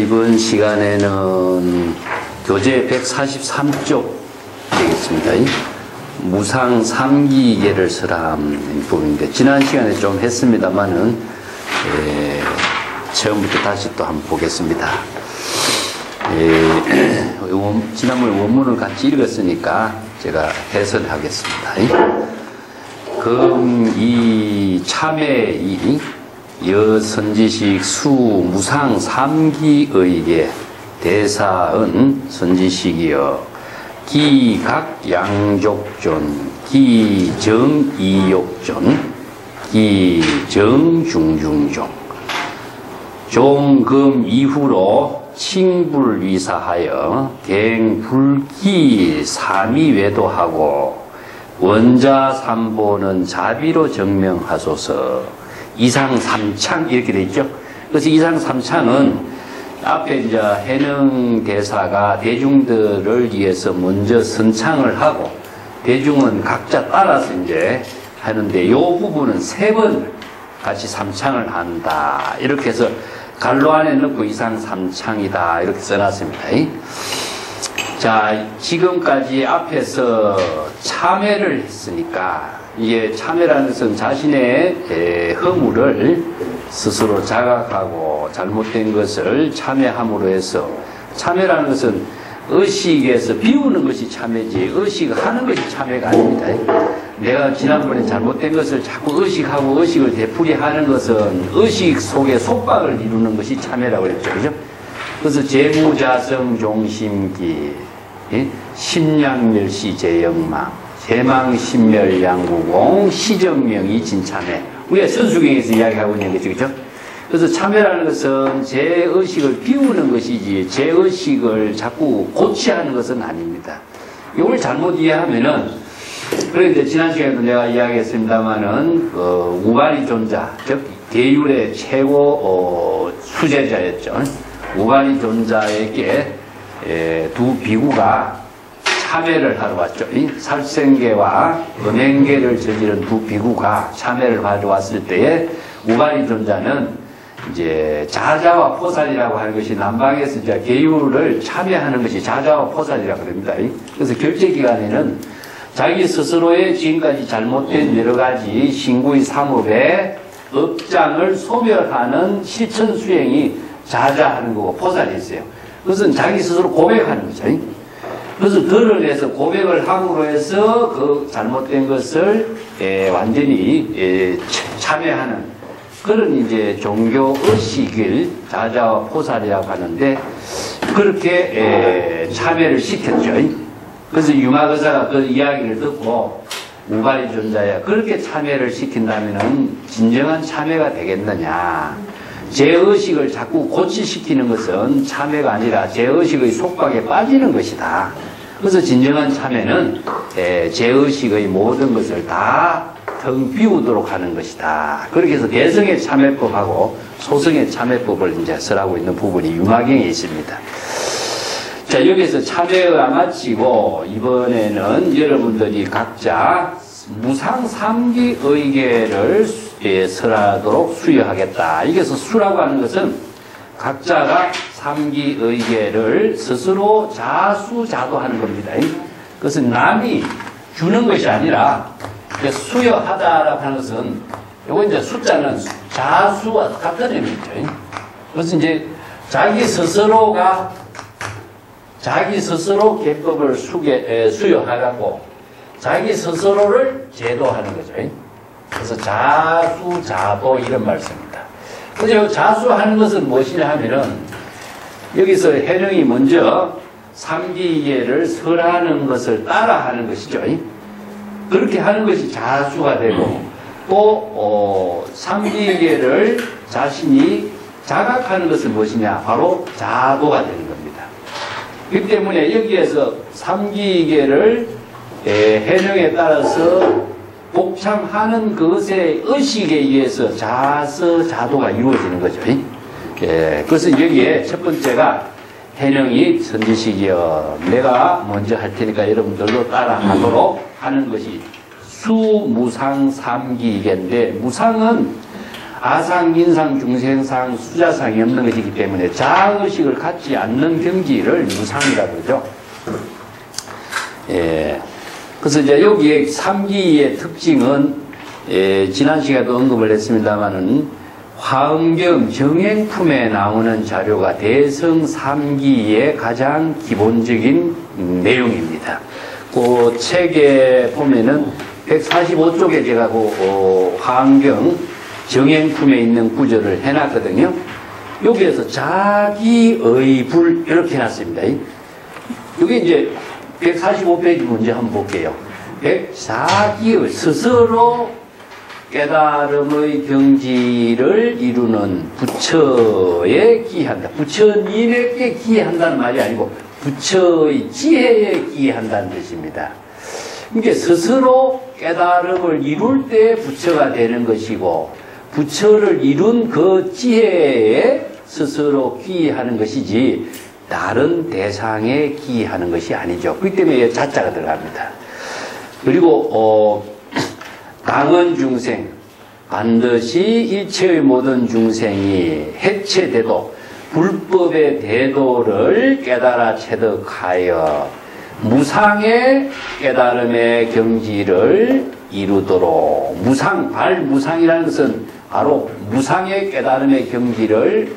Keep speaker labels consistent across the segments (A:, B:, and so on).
A: 이번 시간에는 교재 143쪽 되겠습니다. 무상 삼기계를 설함 부분인데, 지난 시간에 좀 했습니다만은 처음부터 다시 또 한번 보겠습니다. 지난번에 원문을 같이 읽었으니까 제가 해설하겠습니다. 그럼 이 참회 여선지식 수 무상 삼기의계 대사은 선지식이여 기각 양족존 기정이욕존 기정중중종 종금 이후로 칭불위사하여 갱불기 삼위외도하고 원자 삼보는 자비로 정명하소서. 이상 삼창 이렇게 돼 있죠. 그래서 이상 삼창은 앞에 이제 해능 대사가 대중들을 위해서 먼저 선창을 하고 대중은 각자 따라서 이제 하는데, 이 부분은 3번 같이 삼창을 한다. 이렇게 해서 갈로 안에 넣고 이상 삼창이다. 이렇게 써놨습니다. 자, 지금까지 앞에서 참회를 했으니까, 이게 참회라는 것은 자신의 허물을 스스로 자각하고 잘못된 것을 참회함으로 해서, 참회라는 것은 의식에서 비우는 것이 참회지 의식하는 것이 참회가 아닙니다. 내가 지난번에 잘못된 것을 자꾸 의식하고 의식을 되풀이하는 것은 의식 속에 속박을 이루는 것이 참회라고 그랬죠. 그죠? 그래서 재무자성 종심기, 심량멸시 재영망, 대망신멸양구공 시정명이 진참회, 우리가 선수경에서 이야기하고 있는 거죠. 그렇죠? 그래서 참회라는 것은 제 의식을 비우는 것이지 제 의식을 자꾸 고치하는 것은 아닙니다. 이걸 잘못 이해하면은, 그런데 지난 시간에도 내가 이야기했습니다마는 우가리 존자, 즉 계율의 최고 수제자였죠. 우가리 존자에게 두 비구가 참회를 하러 왔죠. 살생계와 음행계를 저지른 두 비구가 참회를 하러 왔을 때에 우가리 존자는 이제 자자와 포살이라고 하는 것이, 남방에서 이제 계율을 참회하는 것이 자자와 포살이라고 합니다. 그래서 결제 기간에는 자기 스스로의 지금까지 잘못된 여러 가지 신구의 삼업의 업장을 소멸하는 실천 수행이 자자하는 거고 포살이 있어요. 그것은 자기 스스로 고백하는 거죠. 그래서 드러내서 고백을 함으로 해서 그 잘못된 것을 완전히 참회하는 그런 이제 종교 의식을 자자와 포살이라고 하는데, 그렇게 참회를 시켰죠. 그래서 융화거사가 그 이야기를 듣고 우가리 존자야, 그렇게 참회를 시킨다면은 진정한 참회가 되겠느냐. 제 의식을 자꾸 고치시키는 것은 참회가 아니라 제 의식의 속박에 빠지는 것이다. 그래서 진정한 참회는 제 의식의 모든 것을 다 텅 비우도록 하는 것이다. 그렇게 해서 대성의 참회법하고 소성의 참회법을 이제 설하고 있는 부분이 융화경에 있습니다. 자, 여기서 참회가 마치고 이번에는 여러분들이 각자 무상 삼기 의계를 설하도록 수여하겠다. 여기서 수라고 하는 것은 각자가 삼기 의계를 스스로 자수자도하는 겁니다. 그것은 남이 주는 것이 아니라 수여하다라고 하는 것은, 요거 이제 숫자는 자수와 같은 의미죠. 그래서 이제 자기 스스로 계법을 수여하고 자기 스스로를 제도하는 거죠. 그래서 자수자도 이런 말씀입니다. 그래서 자수하는 것은 무엇이냐 하면은, 여기서 해령이 먼저 삼기계를 설하는 것을 따라하는 것이죠. 그렇게 하는 것이 자수가 되고, 또 삼기계를 자신이 자각하는 것은 무엇이냐, 바로 자도가 되는 겁니다. 그렇기 때문에 여기에서 삼기계를 해령에 따라서 복참하는 것의 의식에 의해서 자서자도가 이루어지는 거죠. 그래서 여기에 첫 번째가 해능이 선지식이여 내가 먼저 할 테니까 여러분들도 따라하도록 하는 것이 수무상 삼기이겠는데 무상은 아상, 인상, 중생상, 수자상이 없는 것이기 때문에 자의식을 갖지 않는 경지를 무상이라고 그러죠. 예. 그래서 이제 여기에 삼기의 특징은 지난 시간에도 언급을 했습니다만은 화엄경 정행품에 나오는 자료가 대성 삼기의 가장 기본적인 내용입니다. 그 책에 보면은 145쪽에 제가 그 화엄경 정행품에 있는 구절을 해놨거든요. 여기에서 자기의 불 이렇게 해놨습니다. 여기 이제 145페이지 문제 한번 볼게요. 자기의 스스로 깨달음의 경지를 이루는 부처에 기한다. 부처님에게 기한다는 말이 아니고 부처의 지혜에 기한다는 뜻입니다. 이게 스스로 깨달음을 이룰 때 부처가 되는 것이고 부처를 이룬 그 지혜에 스스로 기하는 것이지 다른 대상에 기하는 것이 아니죠. 그렇기 때문에 자자가 들어갑니다. 그리고 강은 중생 반드시 일체의 모든 중생이 해체돼도 불법의 대도를 깨달아 체득하여 무상의 깨달음의 경지를 이루도록 무상, 발무상이라는 것은 바로 무상의 깨달음의 경지를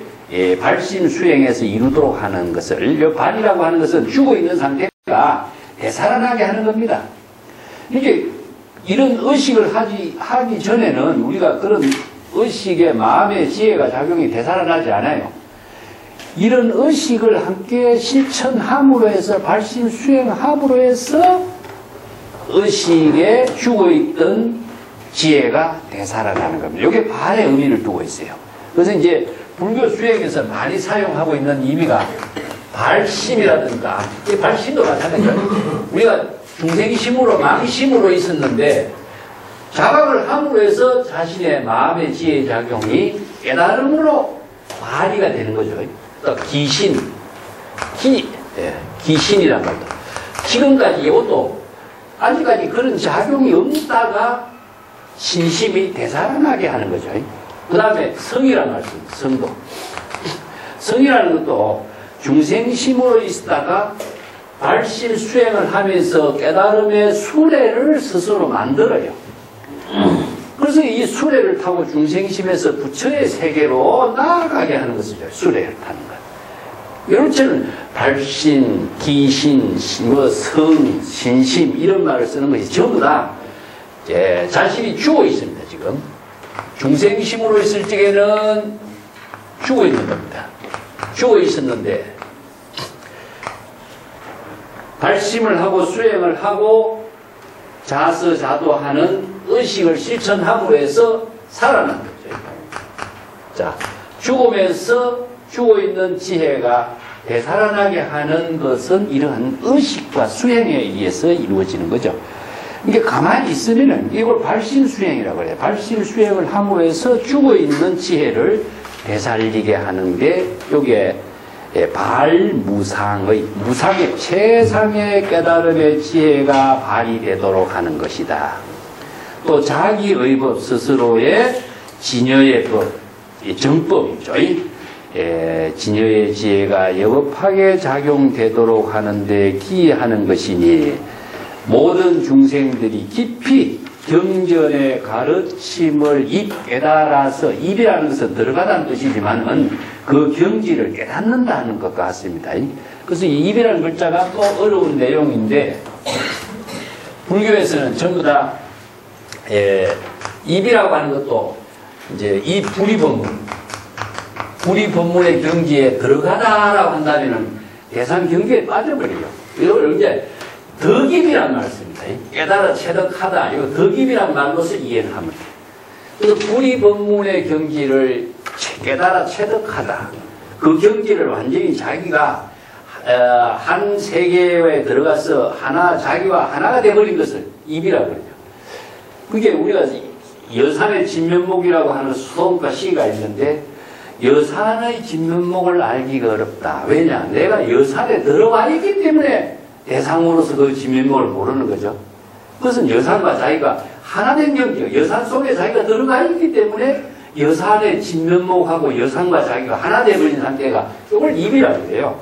A: 발심 수행해서 이루도록 하는 것을 발이라고 하는 것은 죽어있는 상태가 되살아나게 하는 겁니다. 이게 이런 의식을 하기 전에는 우리가 그런 의식에 마음의 지혜가 작용이 되살아나지 않아요. 이런 의식을 함께 실천함으로 해서 발심 수행함으로 해서 의식에 죽어있던 지혜가 되살아나는 겁니다. 이게 발의 의미를 두고 있어요. 그래서 이제 불교 수행에서 많이 사용하고 있는 의미가 발심이라든가 이 발심도 마찬가지예요. 우리가 중생심으로 망심으로 있었는데 자각을 함으로 해서 자신의 마음의 지혜 작용이 깨달음으로 발휘가 되는 거죠. 또 기신, 기신이란 말도 지금까지 이것도 아직까지 그런 작용이 없다가 신심이 되살아나게 하는 거죠. 그 다음에 성이란 말씀, 성도. 성이라는 것도 중생심으로 있다가 발심 수행을 하면서 깨달음의 수레를 스스로 만들어요. 그래서 이 수레를 타고 중생심에서 부처의 세계로 나아가게 하는 것이죠. 수레를 타는 것. 이런처럼 발심, 기신, 성, 신심 이런 말을 쓰는 것이 전부 다 자신이 죽어 있습니다. 지금 중생심으로 있을 적에는 죽어 있는 겁니다. 죽어 있었는데 발심을 하고 수행을 하고 자서자도하는 의식을 실천함으로 해서 살아난 거죠. 자, 죽으면서 죽어있는 지혜가 되살아나게 하는 것은 이러한 의식과 수행에 의해서 이루어지는 거죠. 이게 가만히 있으면은 이걸 발심수행이라고 그래요. 발심수행을 함으로 해서 죽어있는 지혜를 되살리게 하는 게 요게 발무상의 무상의 최상의 깨달음의 지혜가 발휘되도록 하는 것이다. 또 자기의 법 스스로의 진여의 법, 정법이죠. 진여의 지혜가 여법하게 작용되도록 하는데 기하는 것이니 모든 중생들이 깊이 경전의 가르침을 깨달아서 입이라는 것은 들어가다는 뜻이지만은 그 경지를 깨닫는다는 것 같습니다. 그래서 이 입이라는 글자가 또 어려운 내용인데 불교에서는 전부 다 입이라고 하는 것도 이제 이 불이법문의 경지에 들어가다라고 한다면은 대상 경지에 빠져버려요. 이걸 이제 덕입이란 말을 씁니다. 깨달아 체득하다. 이거 덕입이란 말로서 이해를 합니다. 그래서 불이법문의 경지를 깨달아 체득하다. 그 경지를 완전히 자기가 한 세계에 들어가서 자기와 하나가 되어버린 것을 입이라고 그러죠. 그게 우리가 여산의 진면목이라고 하는 수동과 시가 있는데 여산의 진면목을 알기가 어렵다. 왜냐? 내가 여산에 들어와 있기 때문에 대상으로서 그 진면목을 모르는 거죠. 그것은 여산과 자기가 하나된 경지가 여산 속에 자기가 들어가 있기 때문에 여산의 진면목하고 여산과 자기가 하나 되어버린 상태가 이걸 입이라고 해요.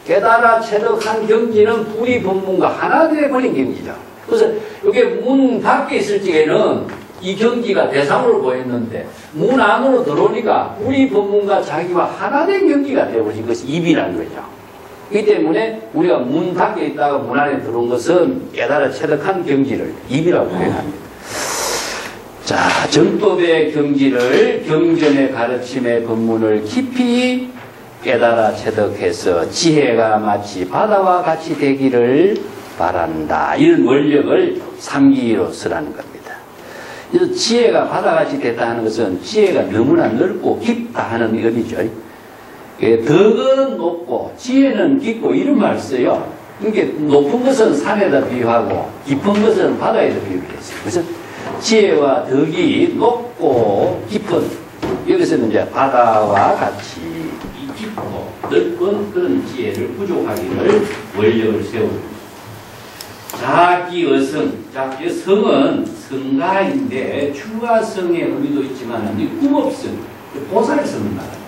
A: 깨달아 체득한 경지는 불이 법문과 하나 되어버린 경지죠. 그래서 이게 문 밖에 있을 적에는 이 경지가 대상으로 보였는데 문 안으로 들어오니까 우리 법문과 자기와 하나 된 경지가 되어버린 것이 입이라는 거죠. 그렇기 때문에 우리가 문 밖에 있다가 문 안에 들어온 것은 깨달아 체득한 경지를 입이라고 표현합니다. 자, 정법의 경지를 경전의 가르침의 법문을 깊이 깨달아 체득해서 지혜가 마치 바다와 같이 되기를 바란다. 이런 원력을 삼기로 쓰라는 겁니다. 그래서 지혜가 바다같이 됐다 하는 것은 지혜가 너무나 넓고 깊다 하는 의미죠. 덕은 높고 지혜는 깊고 이런 말을 써요. 그러니까 높은 것은 산에다 비유하고 깊은 것은 바다에다 비유를 했어요. 그래서 지혜와 덕이 높고 깊은, 여기서는 이제 바다와 같이 깊고 넓은 그런 지혜를 부족하기를 원력을 세웁니다. 자기어성, 자, 성은 성가인데 추가성의 의미도 있지만 꿈업성, 보살성을 말합니다.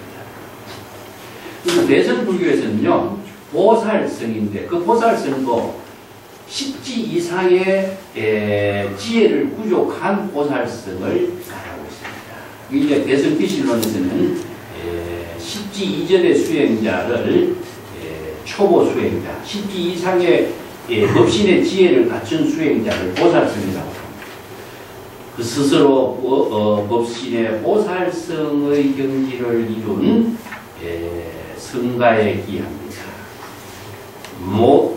A: 그래서 대성불교에서는요 보살성인데 그 보살성도 십지 이상의 지혜를 부족한 보살성을 말하고 있습니다. 이제 대성기실론에서는 십지 이전의 수행자를 초보 수행자, 십지 이상의 법신의 지혜를 갖춘 수행자를 보살성이라고 합니다. 그 스스로 법신의 보살성의 경지를 이룬 성가에 기합니다.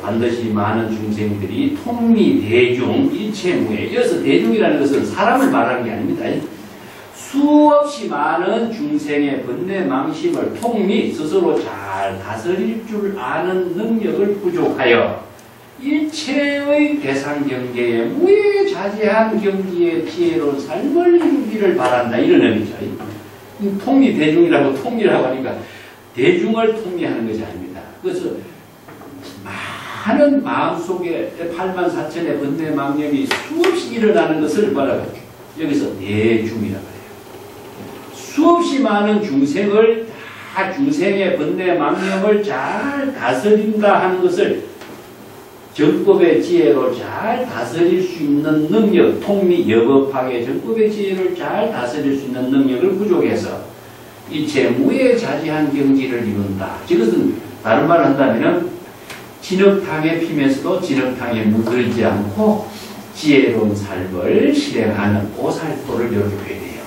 A: 반드시 많은 중생들이 통미대중 일체무에, 이어서 대중이라는 것은 사람을 말하는 게 아닙니다. 수없이 많은 중생의 번뇌망심을 통미 스스로 잘 다스릴 줄 아는 능력을 부족하여 일체의 대상 경계에 무해자재한 경지의 지혜로운 삶을 이루기를 바란다. 이런 의미죠. 통미대중이라고 통미라고 하니까 대중을 통미하는 것이 아닙니다. 그래서 많은 마음속에 8만 4천의 번뇌망념이 수없이 일어나는 것을 뭐라고 여기서 대중이라고 해요. 수없이 많은 중생을 다 중생의 번뇌망념을 잘 다스린다 하는 것을 정법의 지혜로 잘 다스릴 수 있는 능력, 통미 여법하게 정법의 지혜를 잘 다스릴 수 있는 능력을 부족해서 일체 무해자재한 경지를 이룬다. 이것은 다른 말을 한다면 진흙탕에 피면서도 진흙탕에 묻지 않고 지혜로운 삶을 실행하는 보살도를 이렇게 돼요.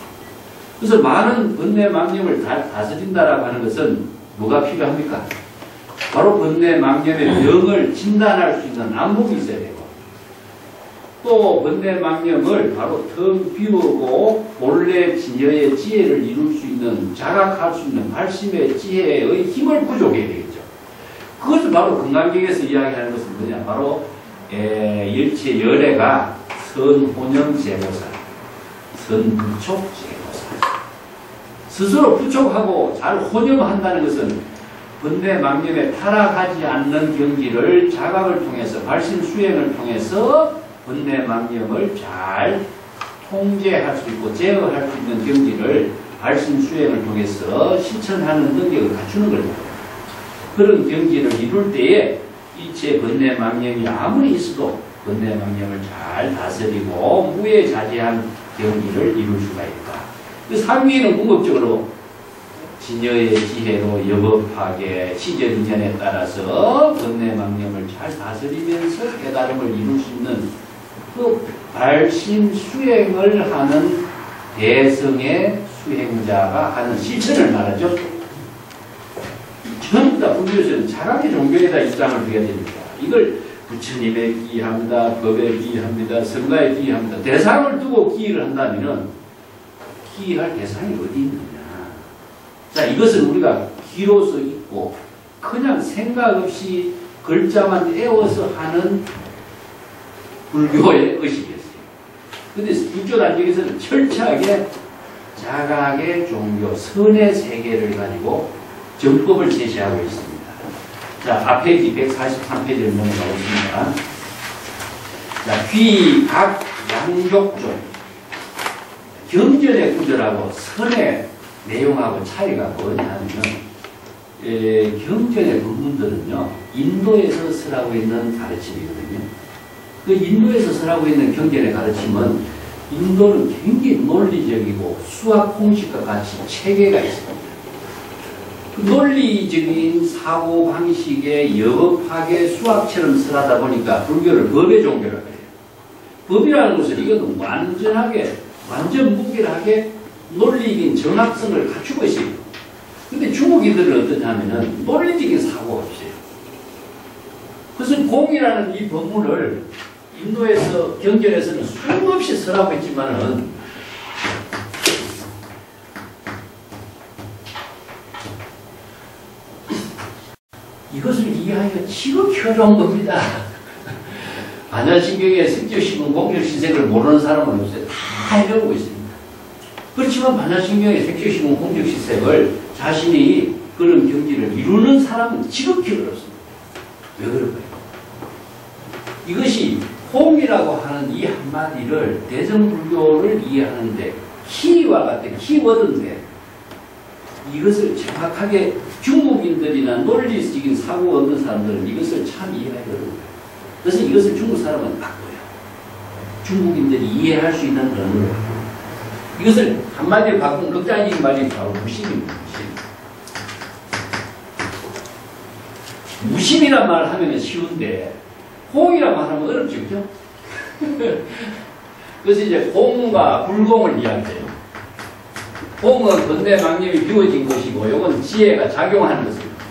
A: 그래서 많은 번뇌망념을 다스린다라고 하는 것은 뭐가 필요합니까? 바로 번뇌망념의 병을 진단할 수 있는 안목이 있어야 되고, 또 번뇌망념을 바로 텅 비우고 본래 진여의 지혜를 이룰 수 있는, 자각할 수 있는 발심의 지혜의 힘을 부족해야 되겠죠. 그것을 바로 금강경에서 이야기하는 것은 뭐냐? 바로 열체 열애가 선혼영 제보살, 선부촉 제보살. 스스로 부촉하고 잘 혼영한다는 것은 번뇌망념에 타락하지 않는 경지를 자각을 통해서, 발심 수행을 통해서 번뇌망념을 잘 통제할 수 있고 제어할 수 있는 경지를 발심 수행을 통해서 실천하는 능력을 갖추는 겁니다. 그런 경지를 이룰 때에 일체 번뇌망념이 아무리 있어도 번뇌망념을 잘 다스리고 무해자재한 경지를 이룰 수가 있다. 그 상위에는 궁극적으로 진여의 지혜로 여법하게 시절인연에 따라서 번뇌망념을 잘 다스리면서 깨달음을 이룰 수 있는 그 발심 수행을 하는 대성의 수행자가 하는 실천을 말하죠. 전부 다 불교에서는 자각의 종교에다 입장을 드려야 됩니다. 이걸 부처님에 기합니다. 법에 기합니다. 성가에 기합니다. 대상을 두고 기를 한다면 기할 대상이 어디 있느냐. 자, 이것을 우리가 기로서 있고 그냥 생각 없이 글자만 애워서 하는 불교의 의식이었어요. 근데 불교 단계에서는 철저하게 자각의 종교, 선의 세계를 가지고 정법을 제시하고 있습니다. 자, 앞페이지 143페이지를 넘어가겠습니다. 자, 귀, 각, 양족종. 경전의 구절하고 선의 내용하고 차이가 뭐냐면, 경전의 부분들은요, 인도에서 설하고 있는 가르침이거든요. 그 인도에서 설하고 있는 경전의 가르침은 인도는 굉장히 논리적이고 수학 공식과 같이 체계가 있습니다. 그 논리적인 사고 방식에 역학의 수학처럼 설하다 보니까 불교를 법의 종교라고 해요. 법이라는 것은 이것은 완전 무결하게 논리적인 정확성을 갖추고 있어요. 근데 중국인들은 어떠냐면은 논리적인 사고가 없어요. 그래서 공이라는 이 법문을 인도에서 경전에서는 수없이 설하고 있지만은 이것을 이해하기가 지극히 어려운 겁니다. 반야신경의 색조시분 공적시색을 모르는 사람은 없어요. 다 해보고 있습니다. 그렇지만 반야신경의 색조시분 공적시색을 자신이 그런 경지를 이루는 사람은 지극히 어렵습니다. 왜 그럴까요? 이것이 홍이라고 하는 이 한마디를 대乘불교를 이해하는데 키와 같은 키워드인데 이것을 정확하게 중국인들이나 논리적인 사고가 없는 사람들은 이것을 참 이해하기 어려워요. 그래서 이것을 중국 사람은 바꿔요. 중국인들이 이해할 수 있는 언어로. 이것을 한마디로 바꾼 극단적인 말이 바로 무심입니다. 무심이란 말을 하면 쉬운데 홍이란 말 하면 어렵죠, 그죠? 그래서 이제 공과 불공을 이야기해요. 공은 건대망념이 비워진 것이고, 요건 지혜가 작용하는 것입니다.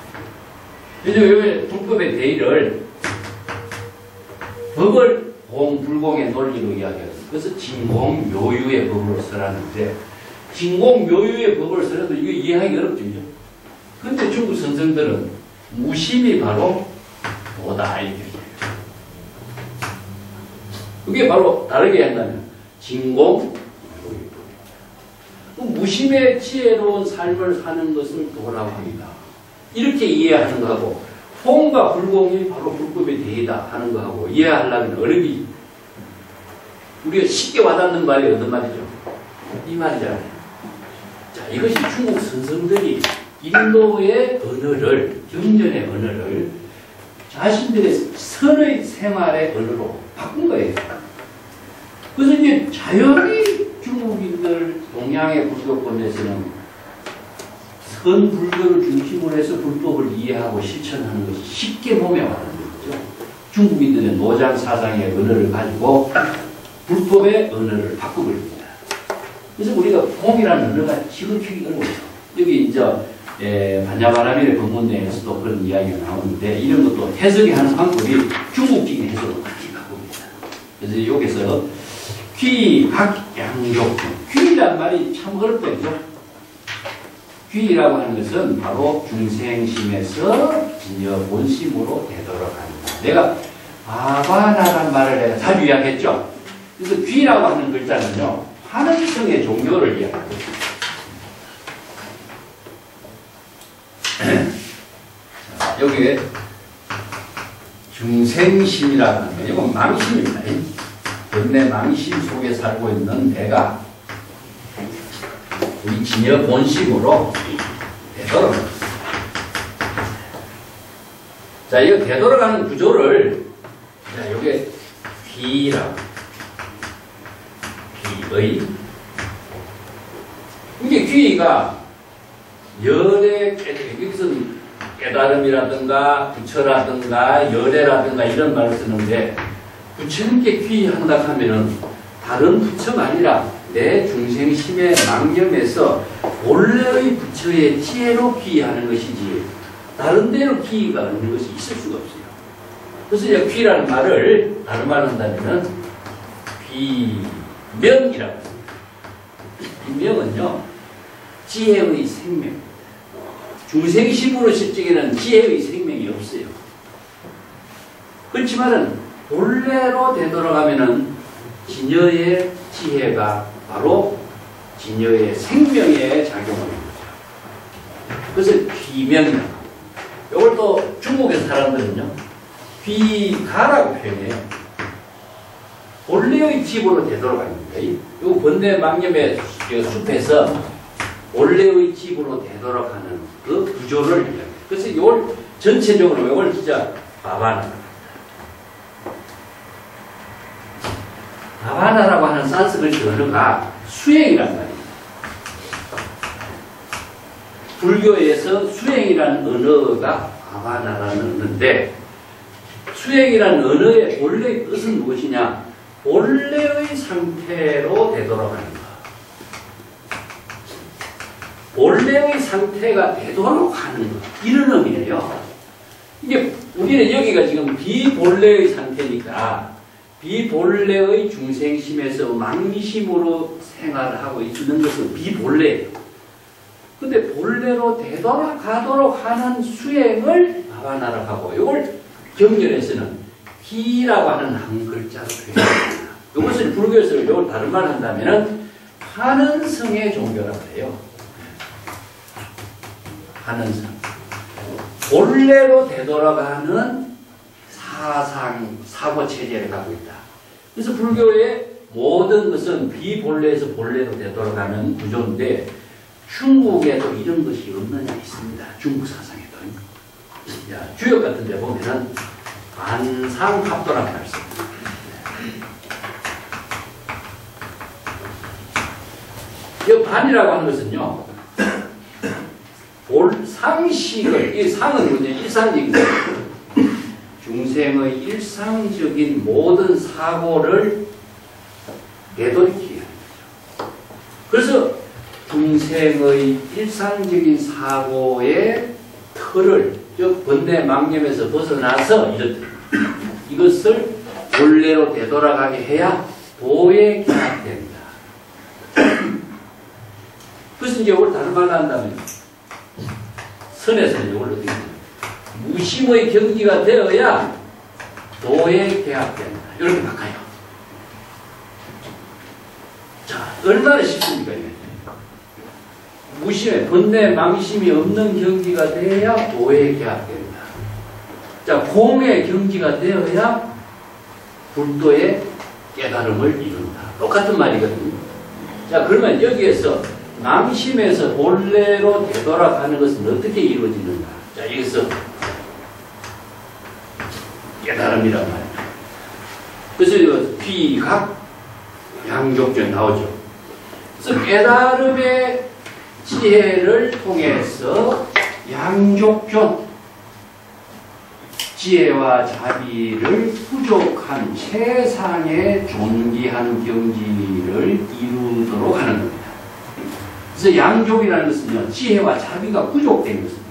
A: 그래서 요게 불법의 대의를 법을 공, 불공의 논리로 이야기하죠. 그래서 진공묘유의 법으로 설하는데, 진공묘유의 법을 설해도 이거 이해하기 어렵죠, 그죠? 근데 중국 선생들은 무심이 바로 뭐다, 이렇게. 그게 바로 다르게 한다면 진공 무심의 지혜로운 삶을 사는 것을 도라고 합니다. 이렇게 이해하는 거하고 홍과 불공이 바로 불법의 대의다 하는 거하고 이해하려면 어렵이 우리가 쉽게 와닿는 말이 어떤 말이죠? 이 말이잖아요. 자, 이것이 중국 선생들이 인도의 언어를 경전의 언어를 자신들의 선의 생활의 언어로 바꾼 거예요. 그래서 이제 자연히 중국인들 동양의 불교권에서는 선 불교를 중심으로 해서 불법을 이해하고 실천하는 것이 쉽게 몸에 와닿는 거죠. 중국인들의 노장 사상의 언어를 가지고 불법의 언어를 바꿔버립니다. 그래서 우리가 공이라는 언어가 지극히 어려워요. 여기 이제 반야바라밀의 법문 내에서도 그런 이야기가 나오는데 이런 것도 해석이 하는 방법이 중국적인 해석을 많이 바꿉니다. 그래서 여기서 귀, 각, 양족. 귀란 말이 참 어렵거든요. 귀라고 하는 것은 바로 중생심에서 진여 본심으로 되돌아간다. 내가 아바나란 말을 내가 자주 이야기했죠. 그래서 귀라고 하는 글자는요, 환원성의 종교를 이야기합니다. 여기에 중생심이라고 하는 거, 이건 망심입니다. 근데 망심 속에 살고 있는 내가 우리 진여 본심으로 되돌아간다. 자, 이거 되돌아가는 구조를, 자, 요게 귀라고. 귀의. 이게 귀가 열의, 여기서는 깨달음이라든가 부처라든가 열애라든가 이런 말을 쓰는데 부처님께 귀한다 하면은 다른 부처가 아니라 내 중생심의 망념에서 본래의 부처의 지혜로 귀하는 것이지 다른 데로 귀가 없는 것이 있을 수가 없어요. 그래서 이제 귀라는 말을 다른 말로 한다면은 귀명이라고 합니다. 귀명은요 지혜의 생명. 중생심으로 실적에는 지혜의 생명이 없어요. 그렇지만은 본래로 되돌아가면은 진여의 지혜가 바로 진여의 생명에 작용하는 거죠. 그래서 귀명이라고. 이걸 또 중국의 사람들은요, 귀가라고 표현해요. 본래의 집으로 되돌아가는 거예요. 이 번뇌망념의 숲에서 본래의 집으로 되돌아가는 그 구조를 이야기해요. 그래서 이걸 전체적으로 이걸 진짜 바바나라고 하는 산스크리트 언어가 수행이란 말이에요. 불교에서 수행이라는 언어가 바바나라는 언어인데, 수행이라는 언어의 본래의 뜻은 무엇이냐? 본래의 상태로 되돌아가는 것. 본래의 상태가 되돌아가는 것. 이런 의미예요. 이게 우리는 여기가 지금 비본래의 상태니까 비본래의 중생심에서 망심으로 생활을 하고 있는 것은 비본래예요. 근데 본래로 되돌아가도록 하는 수행을 바바나라고 하고, 이걸 경전에서는 기라고 하는 한 글자로 표현합니다. 이것을 불교에서 이걸 다른 말 한다면은 한은성의 종교라고 해요. 한은성. 본래로 되돌아가는 사고 체제를 갖고 있다. 그래서 불교의 모든 것은 비본래에서 본래로 되돌아가는 구조인데, 중국에도 이런 것이 없느냐 있습니다. 중국 사상에도. 주역 같은 데 보면은 반상합도라고 할 수 있습니다. 이 반이라고 하는 것은요, 상식을, 이 상은 뭐냐, 일상적인 중생의 일상적인 모든 사고를 되돌이키게 하는 거죠. 그래서 중생의 일상적인 사고의 틀을, 즉 번뇌망념에서 벗어나서 이것을 본래로 되돌아가게 해야 도에 결합됩니다. 그래서 이제 이걸 다른 말로 한다면 선에서는 이걸 어떻게 합니까? 무심의 경지가 되어야 도에 개합된다. 이렇게 바꿔요. 자, 얼마나 쉽습니까? 무심의 번뇌 망심이 없는 경지가 되어야 도에 개합된다. 자, 공의 경지가 되어야 불도의 깨달음을 이룬다. 똑같은 말이거든요. 자, 그러면 여기에서 망심에서 본래로 되돌아가는 것은 어떻게 이루어지는가? 자, 여기서 깨달음이란 말입니다. 그래서 비각 양족전 나오죠. 그래서 깨달음의 지혜를 통해서 양족존, 지혜와 자비를 부족한 최상의 존귀한 경지를 이루도록 하는 겁니다. 그래서 양족이라는 것은요, 지혜와 자비가 부족된 것입니다.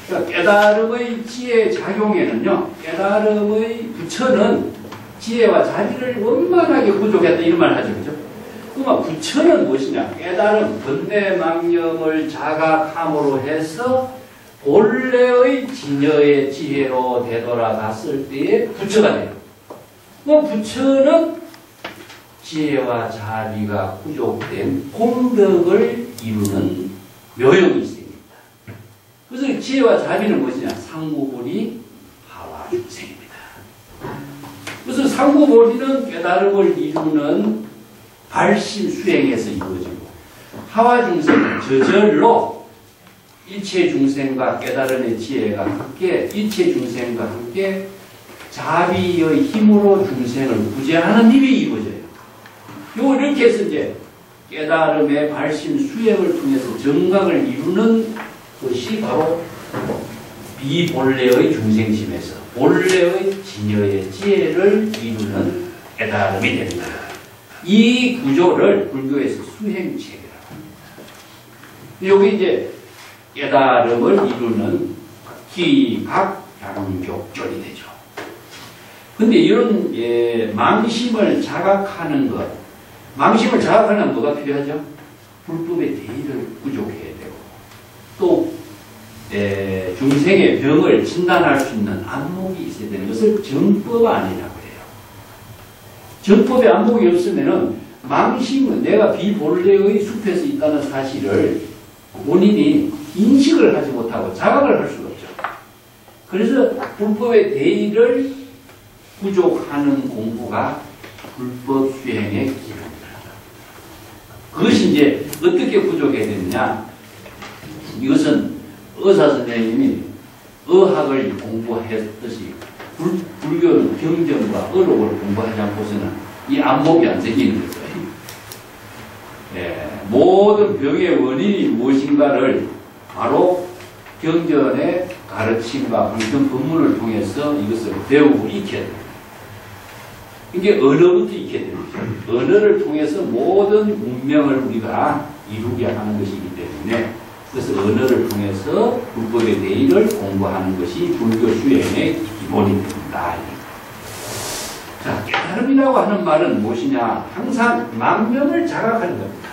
A: 그러니까 깨달음의 지혜 작용에는요, 깨달음의 부처는 지혜와 자비를 원만하게 부족했다, 이런 말 하죠. 그죠? 그러면 부처는 무엇이냐? 깨달음, 번뇌망념을 자각함으로 해서 본래의 진여의 지혜로 되돌아갔을 때에 부처가 돼요. 그럼 부처는 지혜와 자비가 부족된 공덕을 이루는 묘역이 있습니다. 그래서 지혜와 자비는 무엇이냐? 상구보리 하와 중생입니다. 그래서 상구보리는 깨달음을 이루는 발심 수행에서 이루어지고, 하와 중생은 저절로 일체 중생과 깨달음의 지혜가 함께, 일체 중생과 함께 자비의 힘으로 중생을 구제하는 일이 이루어져요. 이렇게 해서 이제 깨달음의 발심 수행을 통해서 정각을 이루는 것이 바로 비본래의 중생심에서 본래의 진여의 지혜를 이루는 깨달음이 됩니다. 이 구조를 불교에서 수행체계라고 합니다. 여기 이제 깨달음을 이루는 기각양족존이 되죠. 근데 이런 망심을 자각하는 것, 망심을 자각하려면 뭐가 필요하죠? 불법의 대의를 부족해야 되고, 또 중생의 병을 진단할 수 있는 안목이 있어야 되는 것을 정법 아니라고 해요. 정법의 안목이 없으면은 망심은 내가 비본래의 숲에서 있다는 사실을 본인이 인식을 하지 못하고 자각을 할 수가 없죠. 그래서 불법의 대의를 부족하는 공부가 불법 수행의 기본이다. 그것이 이제 어떻게 부족해야 되느냐? 이것은 의사 선생님이 의학을 공부했듯이 불교는 경전과 의록을 공부하지 않고서는 이 안목이 안 생기는 거죠. 예, 모든 병의 원인이 무엇인가를 바로 경전의 가르침과 경전 법문을 통해서 이것을 배우고 익혀야 됩니다. 이게 언어부터 익혀야 됩니다. 언어를 통해서 모든 문명을 우리가 이루게 하는 것이기 때문에 그래서 언어를 통해서 불법의 대의를 공부하는 것이 불교 수행의 기본이 됩니다. 자, 깨달음이라고 하는 말은 무엇이냐? 항상 망념을 자각하는 겁니다.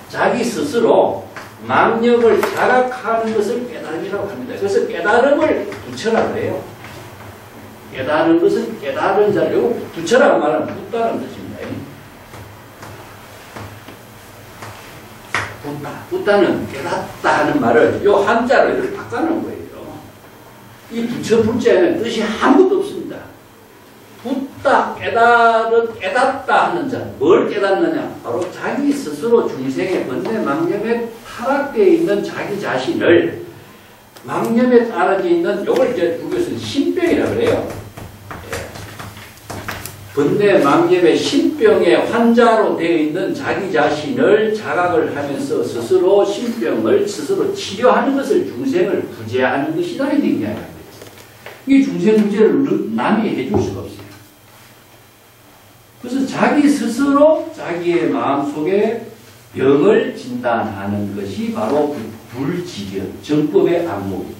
A: 자기 스스로 망념을 자각하는 것을 깨달음이라고 합니다. 그래서 깨달음을 부처라 그래요. 깨달은 것은 깨달은 자를 부처라고 말하면 붙다는 뜻입니다. 붙다는 깨닫다 하는 말을 요 한자로 이렇게 바꿔놓은 거예요. 이 부처 불자에는 뜻이 아무것도 없습니다. 붙다, 깨닫다 하는 자. 뭘 깨닫느냐? 바로 자기 스스로 중생의 번뇌 망념에 타락되어 있는 자기 자신을 망념에 따라져 있는 요걸 이제 불교에서는 신병이라고 그래요. 번뇌 망념의 신병의 환자로 되어 있는 자기 자신을 자각을 하면서 스스로 신병을 스스로 치료하는 것을 중생을 구제하는 것이다 이렇게 얘기합니다. 이 중생 구제를 남이 해줄 수가 없어요. 그래서 자기 스스로 자기의 마음속에 병을 진단하는 것이 바로 불지견, 정법의 안목입니다.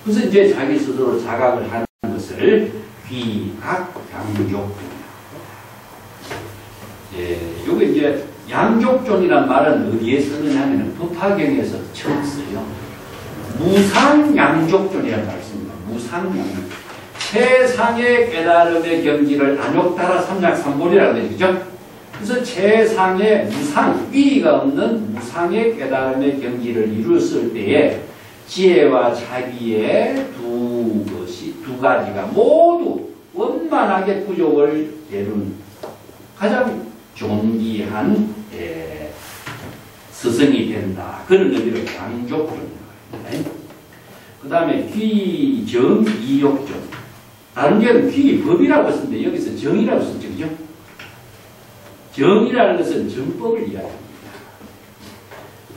A: 그래서 이제 자기 스스로 자각을 하는 것을 귀각 양족존. 예, 요게 이제 양족존이란 말은 어디에 쓰느냐 하면 법화경에서 처음 써요. 무상양족존이라는 말을 씁니다. 무상양족존. 최상의 깨달음의 경지를 안욕따라 삼약삼볼이라고 되죠. 그래서 최상의 무상, 위가 없는 무상의 깨달음의 경지를 이루었을 때에 지혜와 자비의 두 가지가 모두 원만하게 부족을 이룬 가장 존귀한 스승이 된다. 그런 의미로 양족존입니다. 그 다음에 귀정 이욕존. 다른 데는 귀법이라고 쓰는데 여기서 정이라고 쓰죠. 그죠? 정이라는 것은 정법을 이야기합니다.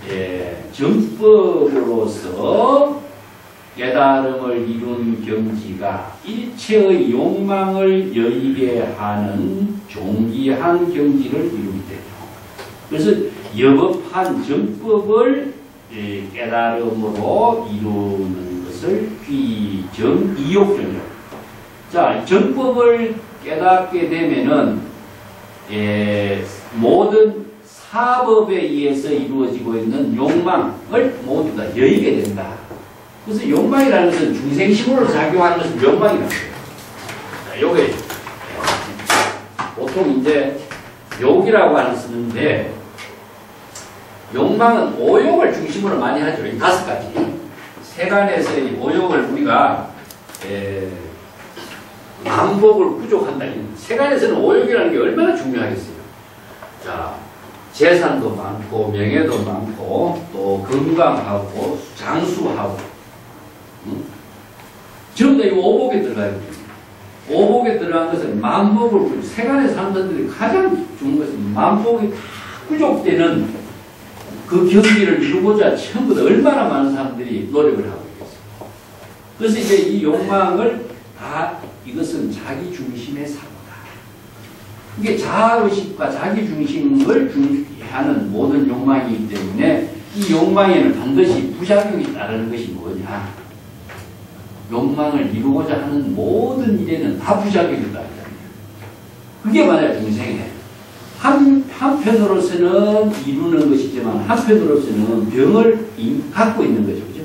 A: 예, 정법으로서 깨달음을 이룬 경지가 일체의 욕망을 여의게 하는 존귀한 경지를 이루게 되죠. 그래서 여법한 정법을 깨달음으로 이루는 것을 귀정이욕존이라고. 자, 정법을 깨닫게 되면은 모든 사법에 의해서 이루어지고 있는 욕망을 모두 다 여의게 된다. 그래서 욕망이라는 것은 중생심으로 작용하는 것은 욕망이라는 거예요. 자, 요게 보통 이제 욕이라고 하는 쓰는데 욕망은 오욕을 중심으로 많이 하죠. 이 5가지. 세간에서의 오욕을 우리가 만복을 부족한다. 세간에서는 오욕이라는 게 얼마나 중요하겠어요. 자, 재산도 많고 명예도 많고 또 건강하고 장수하고 전부 다 이 오복에 들어가야 됩니다. 오복에 들어간 것은 만복을 세간의 사람들이 가장 좋은 것은 만복이 다 부족되는 그 경기를 이루고자 전부 다 얼마나 많은 사람들이 노력을 하고 있겠어요. 그래서 이제 이 욕망을 다 이것은 자기 중심의 사고다. 이게 자아의식과 자기 중심을 중시하는 모든 욕망이기 때문에 이 욕망에는 반드시 부작용이 따르는 것이 뭐냐. 욕망을 이루고자 하는 모든 일에는 다 부작용이 따르잖아요. 그게 만약 중생에 한편으로서는 이루는 것이지만 한편으로서는 병을 갖고 있는 거죠. 그죠?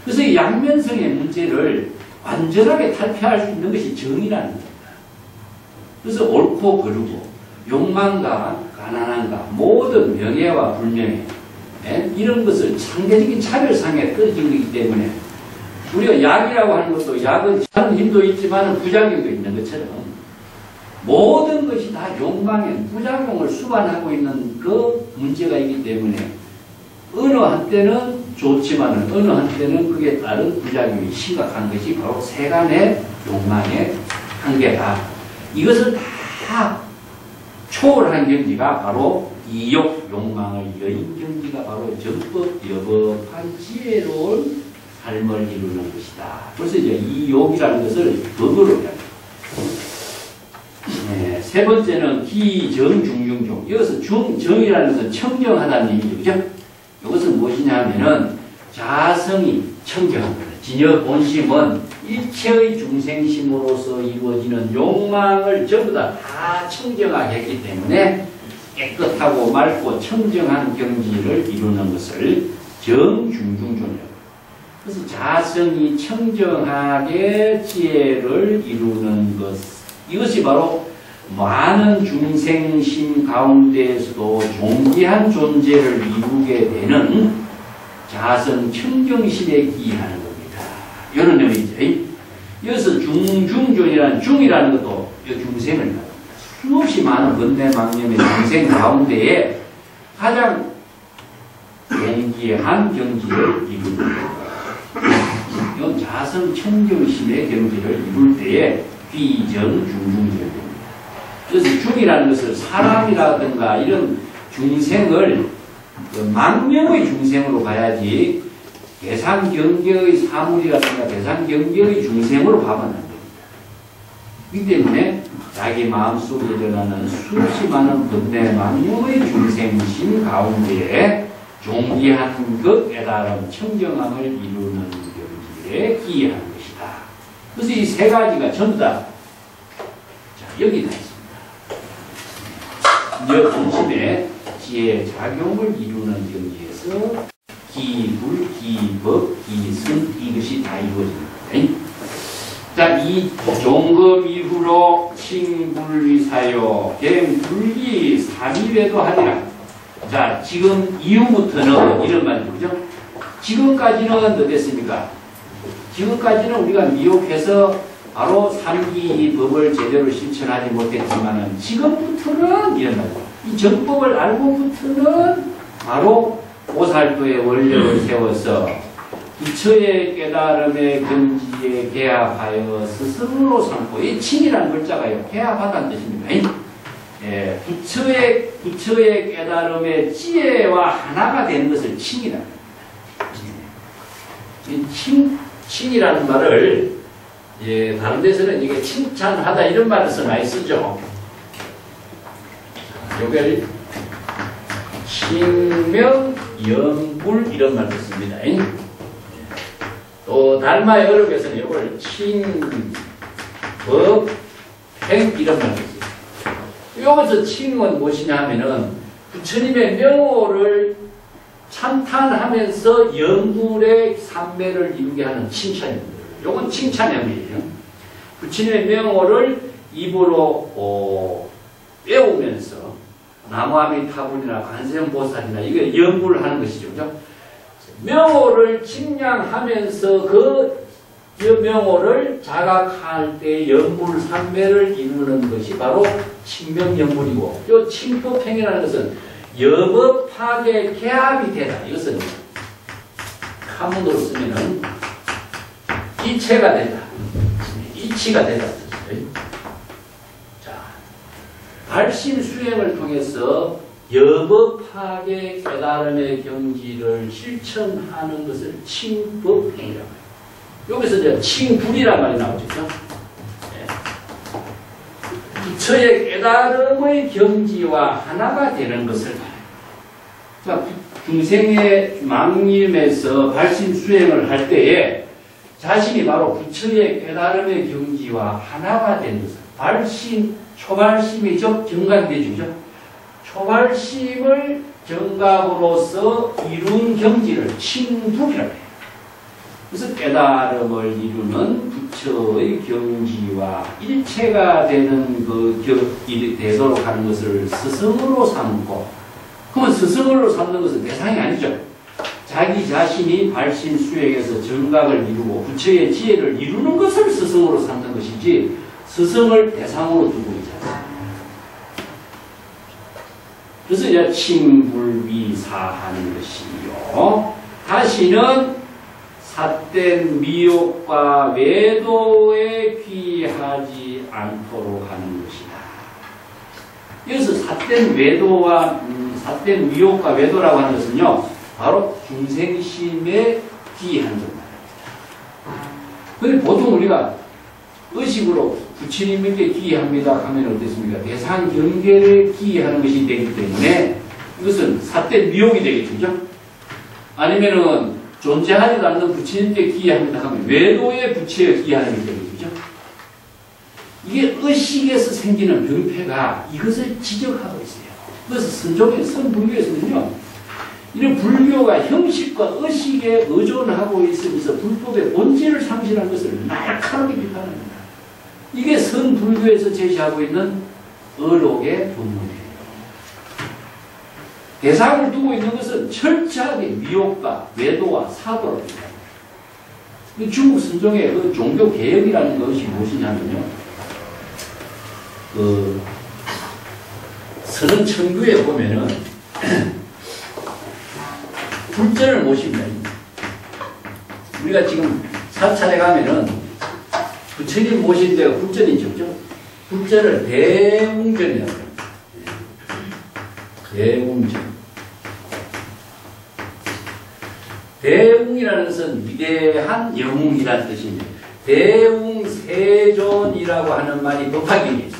A: 그래서 이 양면성의 문제를 완전하게 탈피할 수 있는 것이 정의라는 겁니다. 그래서 옳고 그르고 욕망과 가난함과 모든 명예와 불명예, 이런 것을 상대적인 차별상에 떨어진 거기 때문에 우리가 약이라고 하는 것도 약은 하는 힘도 있지만 부작용도 있는 것처럼 모든 것이 다 욕망의 부작용을 수반하고 있는 그 문제가 있기 때문에 어느 한때는 좋지만 어느 한때는 그에 따른 부작용이 심각한 것이 바로 세간의 욕망의 한계다. 이것을 다 초월한 경지가 바로 이욕, 욕망을 여인 경지가 바로 정법, 여법한 지혜로운 삶을 이루는 것이다. 그래서 이제 이 욕이라는 것을 법으로 이야기합니다. 네, 세 번째는 기정중중종. 여기서 정이라는 것은 청정하다는 얘기죠. 그죠? 이것은 무엇이냐 하면은 자성이 청정합니다. 진여 본심은 일체의 중생심으로서 이루어지는 욕망을 전부 다 청정하게 했기 때문에 깨끗하고 맑고 청정한 경지를 이루는 것을 정중중종이라고. 그래서 자성이 청정하게 지혜를 이루는 것, 이것이 바로 많은 중생심 가운데에서도 존귀한 존재를 이루게 되는 자성 청정심에 기인하는 겁니다. 이런 내용이죠. 여기서 중중존이라는 중이라는 것도 중생을 말합니다. 수없이 많은 번뇌망념의 중생 가운데에 가장 존귀한 경지를 이루는 겁니다. 이건 자성 청정심의 경지를 이룰 때에 비정중중존입니다. 그래서 중이라는 것을 사람이라든가 이런 중생을 망명의 중생으로 봐야지 대상경계의 사물이라든가 대상경계의 중생으로 봐면 안 됩니다. 이 때문에 자기 마음속에 일어나는 수없이 많은 번뇌 망명의 중생심 가운데에 존귀한 것 깨달음 청정함을 이루는 경지에 기여한 것이다. 그래서 이 세 가지가 전부 다 여기다 있습니다. 여 본심의 지혜 작용을 이루는 경지에서 기불, 기법, 기승 이것이 다 이루어집니다. 자, 이 종급 이후로 칭불위사요 갱불기 삼위외도 하리라. 자, 지금 이후부터는 이런 말이죠. 그죠? 지금까지는 어땠습니까? 지금까지는 우리가 미혹해서 바로 삼기 법을 제대로 실천하지 못했지만은 지금부터는 이런 말이죠. 이 정법을 알고부터는 바로 오살도의 원력을 세워서 부처의 깨달음의 경지에 개합하여 스스로 삼고, 이 칭이라는 글자가요, 개합하다는 뜻입니다. 예, 부처의 깨달음의 지혜와 하나가 되는 것을 칭이라고 합니다. 칭이라는 말을 예, 다른 데서는 이게 칭찬하다 이런 말을 많이 쓰죠. 요걸 칭명, 영불 이런 말을 씁니다. 또 달마의 어록에서는 이걸 칭, 법, 행 이런 말을 씁니다. 여기서 칭은 무엇이냐 하면은 부처님의 명호를 찬탄하면서 영불의 삼매를 이루게 하는 칭찬입니다. 요건 칭찬형이에요. 부처님의 명호를 입으로 외우면서 나무아미타불이나 관세음보살이나 이게 영불을 하는 것이죠. 그죠? 명호를 칭량하면서 그 명호를 자각할 때 영불 삼매를 이루는 것이 바로 칭명영불이고, 이 칭법행이라는 것은 여법학의 개합이 되다. 이것은 한문으로 쓰면은 이체가 된다. 이치가 된다. 자, 발심 수행을 통해서 여법학의 깨달음의 경지를 실천하는 것을 칭법행이라고 해요. 여기서 이제 칭불이란 말이 나오죠. 부처의 깨달음의 경지와 하나가 되는 것을 말해요. 자, 중생의 망림에서 발심 수행을 할 때에 자신이 바로 부처의 깨달음의 경지와 하나가 되는 것을, 발심, 초발심이죠. 정각되죠. 초발심을 정각으로서 이룬 경지를 칭불이라고 해요. 그래서 깨달음을 이루는 부처의 경지와 일체가 되는 되도록 하는 것을 스승으로 삼고, 그러면 스승으로 삼는 것은 대상이 아니죠. 자기 자신이 발심수행에서 정각을 이루고 부처의 지혜를 이루는 것을 스승으로 삼는 것이지, 스승을 대상으로 두고 있잖아요. 그래서 이제 칭불위사하는 것이요. 다시는 삿된 미혹과 외도에 귀하지 않도록 하는 것이다. 여기서 삿된 외도와 삿된 미혹과 외도라고 하는 것은요, 바로 중생심에 귀한 것 말입니다. 그런데 보통 우리가 의식으로 부처님에게 귀합니다 하면 어떻습니까? 대상 경계를 귀하는 것이 되기 때문에 이것은 삿된 미혹이 되겠죠. 아니면은 존재하지도 않는 부처님께 귀합니다 하면 외도의 부처에 귀하는 게 되겠죠. 이게 의식에서 생기는 병폐가 이것을 지적하고 있어요. 그래서 선불교에서는요, 이런 불교가 형식과 의식에 의존하고 있으면서 불법의 본질을 상실한 것을 날카롭게 비판합니다. 이게 선불교에서 제시하고 있는 의록의 본문이에요. 대상을 두고 있는 것은 철저하게 미혹과 외도와 사도입니다. 중국 선종의 그 종교 개혁이라는 것이 무엇이냐면요, 서른천규에 보면은 불전을 모시면, 우리가 지금 사찰에 가면은 부처님 모신 데가 불전이죠. 불전을 대웅전이라고 해요. 대웅전. 대웅이라는 것은 위대한 영웅이라는 뜻입니다. 대웅세존이라고 하는 말이 법화경에 있어요.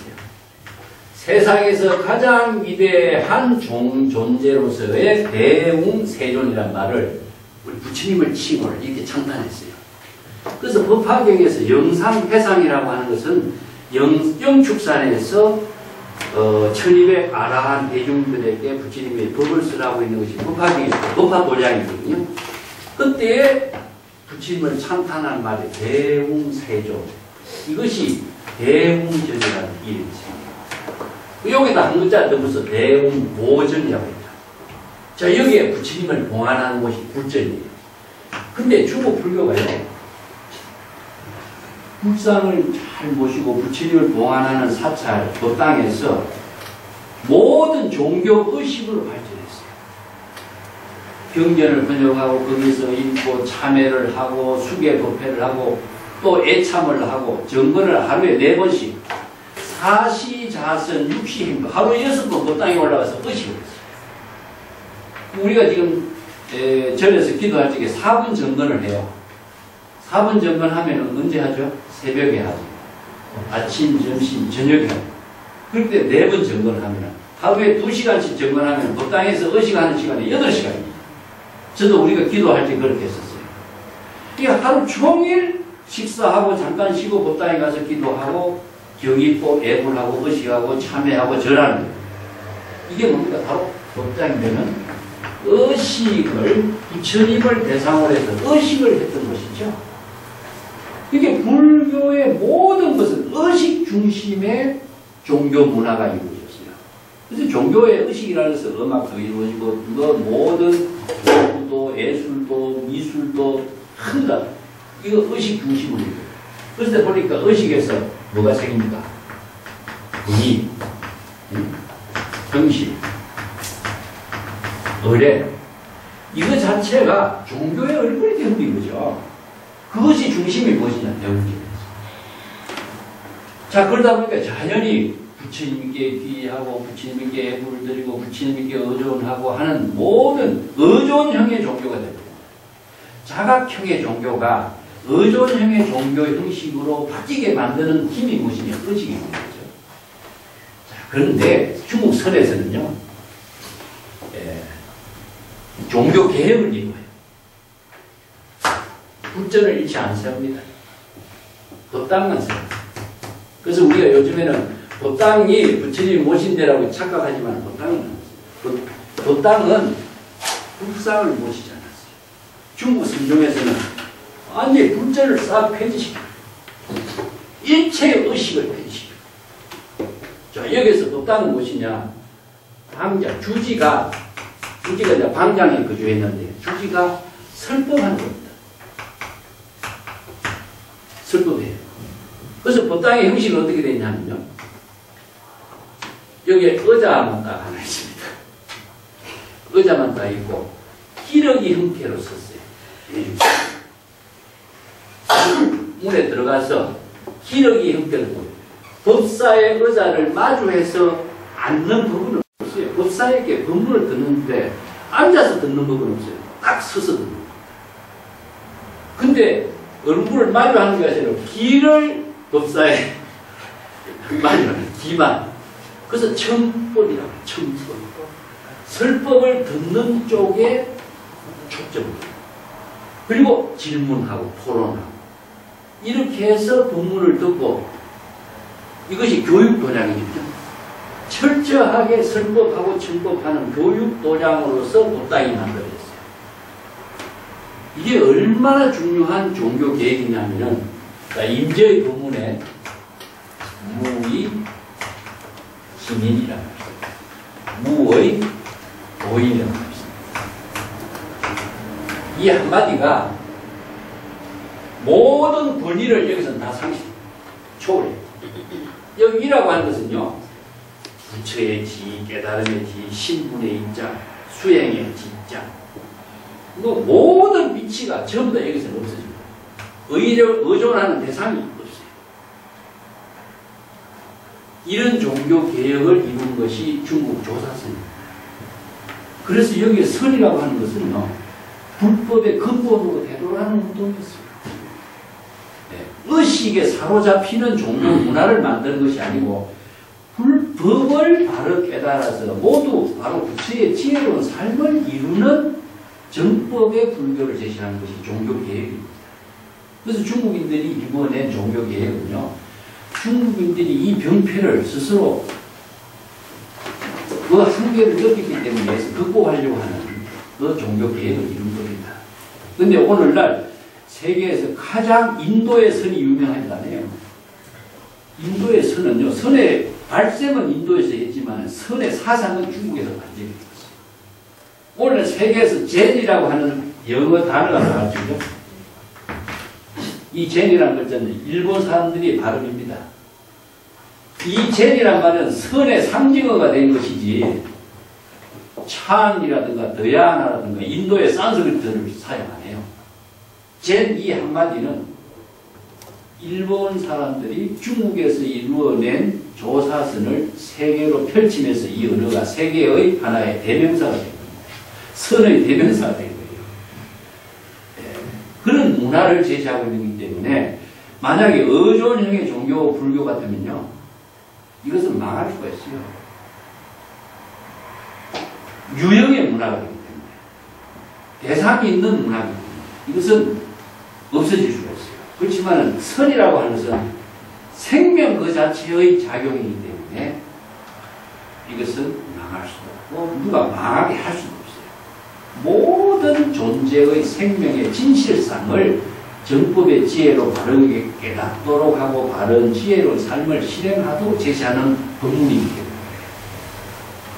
A: 세상에서 가장 위대한 존재로서의 대웅세존이라는 말을 우리 부처님을 치고 이렇게 창단했어요. 그래서 법화경에서 영상회상이라고 하는 것은 영축산에서 1200 아라한 대중들에게 부처님의 법을 쓰라고 있는 것이 법화경에서 법화도량이거든요. 그때에 부처님을 찬탄한 말이 대웅세존, 이것이 대웅전이라는 이름이 있습니다. 여기다 한 글자 더 붙여서 대웅보전이라고 합니다. 자, 여기에 부처님을 봉안하는 것이 불전이에요. 근데 중국 불교가요, 불상을 잘 모시고 부처님을 봉안하는 사찰, 그 땅에서 모든 종교 의식으로 발전했어요. 경전을 번역하고 거기서 읽고 참회를 하고 수계 법회를 하고 또 애참을 하고 정거를 하루에 4번씩 사시자선 육시행도 하루에 6번 그 땅에 올라가서 의식을 했어요. 우리가 지금 절에서 기도할 적에 4분 정건을 해요. 4분 정건하면 언제 하죠? 새벽에 하죠. 아침, 점심, 저녁에 하죠. 그럴 때 4번 정건을 하면 하루에 2시간씩 정건하면 그 땅에서 의식하는 시간이 8시간입니다. 저도 우리가 기도할 때 그렇게 했었어요. 이 하루 종일 식사하고 잠깐 쉬고 그 땅에 가서 기도하고 경입고 애불하고 의식하고 참회하고 절하는 거예요. 이게 뭡니까? 바로 법당이 되는 의식을, 부처님을 대상으로 해서 의식을 했던 것이죠. 이게 불교의 모든 것은 의식 중심의 종교 문화가 이루어졌어요. 그래서 종교의 의식이라는 것은 음악도 이루어지고, 모든 도구도, 예술도, 미술도, 한다. 이거 의식 중심으로 이루어져요. 그래서 보니까 의식에서 뭐가 생깁니까? 분이, 정신, 의례. 이거 자체가 종교의 얼굴이 되는 거죠. 그것이 중심이 무엇이냐? 배움입니다. 자, 그러다 보니까 자연히 부처님께 귀하고 부처님께 애부를 드리고 부처님께 의존하고 하는 모든 의존형의 종교가 됩니다. 자각형의 종교가 의존형의 종교 형식으로 바뀌게 만드는 힘이 무엇이냐? 의식이 있는 거죠. 자, 그런데 중국 설에서는요, 종교 개혁을 이루어요. 불전을 잃지 않습니다. 법당만 세워요. 그래서 우리가 요즘에는 법당이 부처님 모신 데라고 착각하지만 법당은 아니었어요. 법당은 불상을 모시지 않았어요. 중국 선종에서는 완전히 불전을 싹 폐지시켜. 일체의 의식을 폐지시켜. 자, 여기서 법당은 무엇이냐? 방장, 주지가 이제 방장에 거주했는데, 주지가 설법하는 겁니다. 설법해요. 그래서 법당의 형식이 어떻게 되냐면요. 여기에 의자만 딱 하나 있습니다. 의자만 딱 있고, 기러기 형태로 썼어요. 문에 들어가서 기러기 형태로 보여요. 법사의 의자를 마주해서 앉는 법은 없어요. 법사에게 법문을 듣는데 앉아서 듣는 법은 없어요. 딱 서서 듣는 거예요. 근데 얼굴을 마주하는 게 아니라 기를 법사에 마주하는 기만. 그래서 청법이라고 해요. 청법. 설법을 듣는 쪽에 초점을 둬요. 그리고 질문하고 토론하고 이렇게 해서 법문을 듣고 이것이 교육도량이죠. 철저하게 설법하고 청법하는 교육도량으로서 법당이 만들어졌어요. 이게 얼마나 중요한 종교 계획이냐면은 임재의 법문에 무의 기민이라고 합니다. 무의 도인이라고 합니다. 이 한마디가 모든 권위를 여기서 다 초월해요. 여기 이라고 하는 것은요, 부처의 지, 깨달음의 지, 신분의 입장, 수행의 지장, 모든 위치가 전부 다 여기서 없어집니다. 의존하는 대상이 없어요. 이런 종교 개혁을 이룬 것이 중국 조사선입니다. 그래서 여기에 선이라고 하는 것은요, 불법의 근본으로 되돌아가는 운동이었어요. 의식에 사로잡히는 종교 문화를 만드는 것이 아니고 불법을 바로 깨달아서 모두 바로 부처의 지혜로운 삶을 이루는 정법의 불교를 제시하는 것이 종교개혁입니다. 그래서 중국인들이 이번에 종교개혁은요, 중국인들이 이 병폐를 스스로 그 한계를 느끼기 때문에 극복하려고 하는 그 종교개혁을 이룬 겁니다. 그런데 오늘날 세계에서 가장 인도의 선이 유명하잖아요. 인도의 선은요, 선의 발생은 인도에서 했지만 선의 사상은 중국에서 발전이 됐어요. 오늘 세계에서 젠이라고 하는 영어 단어가 나왔죠. 이 젠이라는 글자는 일본 사람들이 발음입니다. 이 젠이란 말은 선의 상징어가 된 것이지 창이라든가 더야나라든가 인도의 산스크리트를 사용 안 해요. 젠 이 한마디는 일본 사람들이 중국에서 이루어낸 조사선을 세계로 펼치면서 이 언어가 세계의 하나의 대명사가 된 겁니다. 선의 대명사가 된 거예요. 그런 문화를 제시하고 있는 거기 때문에 만약에 의존형의 종교 불교 같으면요, 이것은 망할 수가 있어요. 유형의 문화가 되기 때문에, 대상이 있는 문화이기 때문에 이것은 없어질 수가 있어요. 그렇지만 선이라고 하는 것은 생명 그 자체의 작용이기 때문에 이것은 망할 수도 없고 누가 망하게 할 수도 없어요. 모든 존재의 생명의 진실상을 정법의 지혜로 바르게 깨닫도록 하고 바른 지혜로운 삶을 실행하도록 제시하는 법문이기 때문에,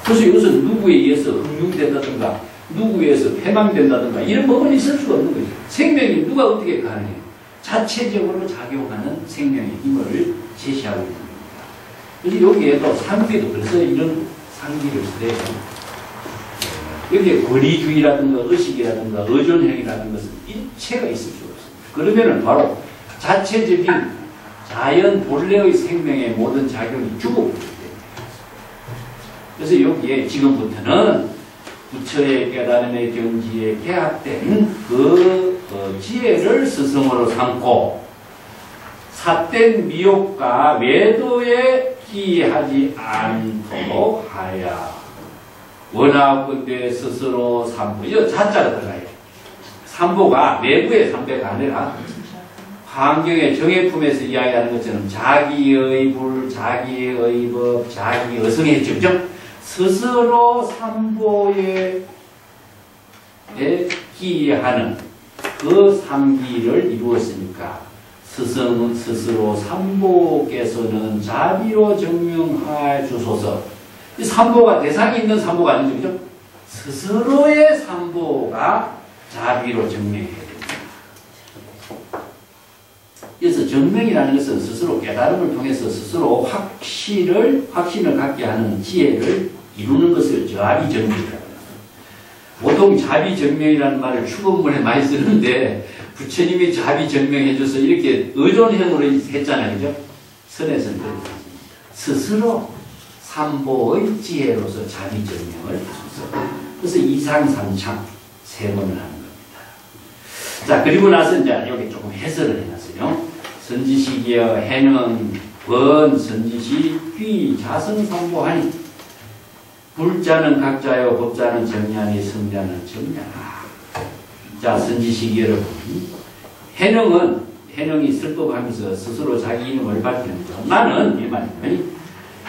A: 그래서 이것은 누구에 의해서 흥용된다든가 누구에 의해서 패망된다든가 이런 법은 있을 수가 없는 거죠. 생명이 누가 어떻게 가능해요? 자체적으로 작용하는 생명의 힘을 제시하고 있는 겁니다. 그래서 여기에도 상비도 그래서 이런 상기를 써요. 여기에 권위주의라든가 의식이라든가 의존형이라는 것은 일체가 있을 수가 없습니다. 그러면은 바로 자체적인 자연 본래의 생명의 모든 작용이 죽어버리기 때문에. 그래서 여기에 지금부터는 부처의 깨달음의 경지에 개합된 그 지혜를 스승으로 삼고 삿된 미혹과 매도에 기하지 않도록 하야. 원하건대 스스로 삼보. 이거 자자가 들어가요. 삼보가 내부의 삼배가 아니라 환경의 정해품에서 이야기하는 것처럼 자기의 불, 자기의 법, 자기의 어성의 적정 스스로 삼보에 기하는 그 삼기를 이루었으니까 스스로 삼보께서는 자비로 증명하여 주소서. 이 삼보가 대상이 있는 삼보가 아니죠, 그죠? 스스로의 삼보가 자비로 증명해야 됩니다. 그래서 증명이라는 것은 스스로 깨달음을 통해서 스스로 확신을 갖게 하는 지혜를 이루는 것을 자비증명이라고 합니다. 보통 자비증명이라는 말을 축원문에 많이 쓰는데 부처님이 자비증명해줘서 이렇게 의존형으로 했잖아요, 그죠? 선에서는 스스로 삼보의 지혜로서 자비증명을 하소서. 그래서 이상삼창 세 번을 하는 겁니다. 자, 그리고 나서 이제 여기 조금 해설을 해놨어요. 선지식이여 해는 번 선지식 귀 자성삼보하니 불자는 각자요 법자는 정량이 성자는 정량아. 자, 선지식 여러분, 해능이 슬퍼하면서 스스로 자기 이름을 밝히는 거. 나는 이 말이면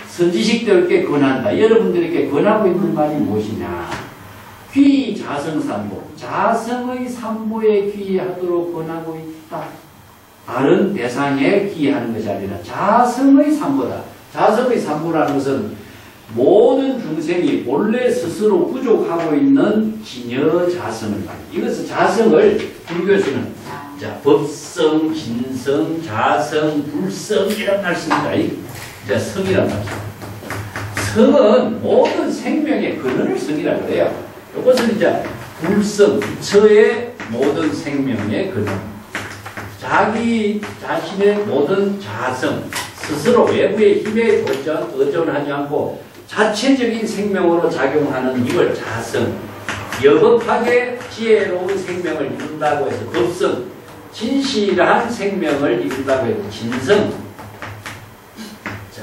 A: 선지식들께 권한다. 여러분들에게 권하고 있는 말이 무엇이냐? 귀 자성삼보, 자성의 삼보에 귀하도록 권하고 있다. 다른 대상에 귀하는 것이 아니라 자성의 삼보다. 자성의 삼보라는 것은 모든 중생이 본래 스스로 부족하고 있는 진여 자성을 말합니다. 이것은 자성을 불교에서는 자, 법성, 진성, 자성, 불성 이런 말씀입니다. 자, 성이란 말입니다. 성은 모든 생명의 근원을 성이라고 해요. 이것은 이제 불성, 부처의 모든 생명의 근원. 자기 자신의 모든 자성, 스스로 외부의 힘에 의존하지 않고 자체적인 생명으로 작용하는 이걸 자성, 여법하게 지혜로운 생명을 이룬다고 해서 법성, 진실한 생명을 이룬다고 해서 진성. 자,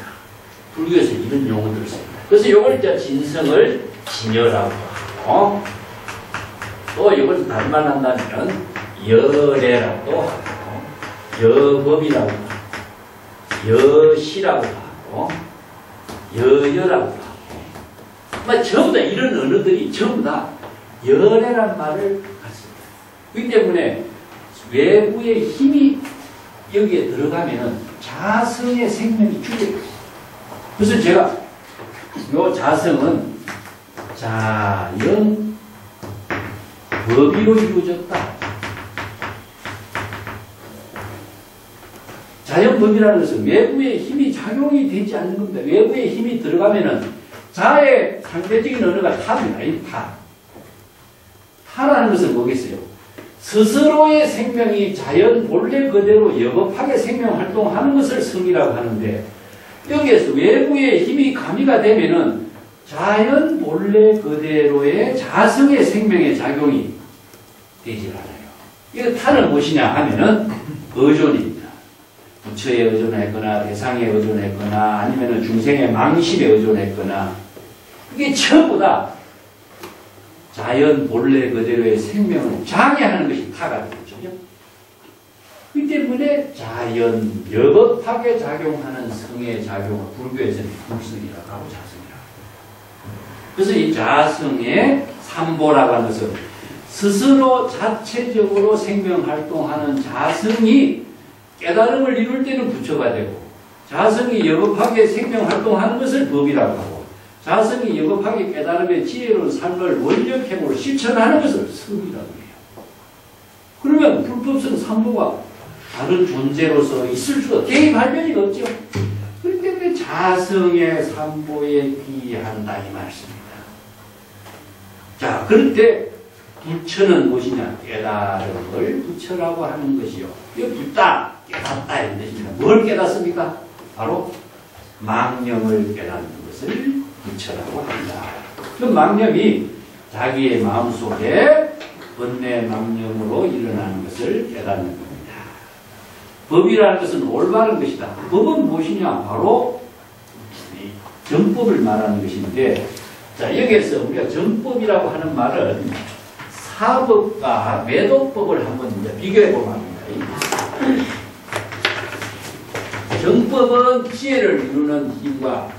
A: 불교에서 이런 용어들을 씁니다. 그래서 이걸 이제 진성을 진여라고 하고, 또 이걸 다른 말 한다면 여례라고도 하고, 여법이라고 하고, 여시라고 하고, 여여라고 하고, 전부 다 이런 언어들이 전부 다 여례라는 말을 갖습니다. 그렇기 때문에 외부의 힘이 여기에 들어가면 자성의 생명이 죽어요. 그래서 제가 이 자성은 자연 법의로 이루어졌다. 자연법이라는 것은 외부의 힘이 작용이 되지 않는 겁니다. 외부의 힘이 들어가면은 자의 상대적인 언어가 타입니다. 이 타. 타라는 것은 뭐겠어요? 스스로의 생명이 자연 본래 그대로 여법하게 생명활동하는 것을 성이라고 하는데, 여기에서 외부의 힘이 가미가 되면은 자연 본래 그대로의 자성의 생명의 작용이 되질 않아요. 이거 타는 무엇이냐 하면은 의존입니다. 부처에 의존했거나 대상에 의존했거나 아니면은 중생의 망심에 의존했거나, 이게 전부 다 자연 본래 그대로의 생명을 장애하는 것이 타가 되죠. 그 때문에 자연 여법하게 작용하는 성의 작용을 불교에서는 불성이라고 하고 자성이라고. 그래서 이 자성의 삼보라고 하는 것은 스스로 자체적으로 생명활동하는 자성이 깨달음을 이룰 때는 부처가 되고, 자성이 여법하게 생명활동하는 것을 법이라고 하고, 자성이 여법하게 깨달음의 지혜로운 삶을 원력행으로 실천하는 것을 성이라고 해요. 그러면 불법성 삼보가 다른 존재로서 있을 수가 개입할 여지가 없죠. 그렇기 때문에 자성의 삼보에 귀한다 이 말씀입니다. 자, 그럴 때 부처는 무엇이냐? 깨달음을 부처라고 하는 것이요. 이거 붙다, 깨닫다 이런 뜻입니다. 뭘 깨닫습니까? 바로 망념을 깨닫는 것을 부처라고 한다. 그 망념이 자기의 마음속에 번뇌 망념으로 일어나는 것을 깨닫는 겁니다. 법이라는 것은 올바른 것이다. 법은 무엇이냐? 바로 정법을 말하는 것인데, 자, 여기에서 우리가 정법이라고 하는 말은 사법과 매도법을 한번 이제 비교해 보면 합니다. 정법은 지혜를 이루는 힘과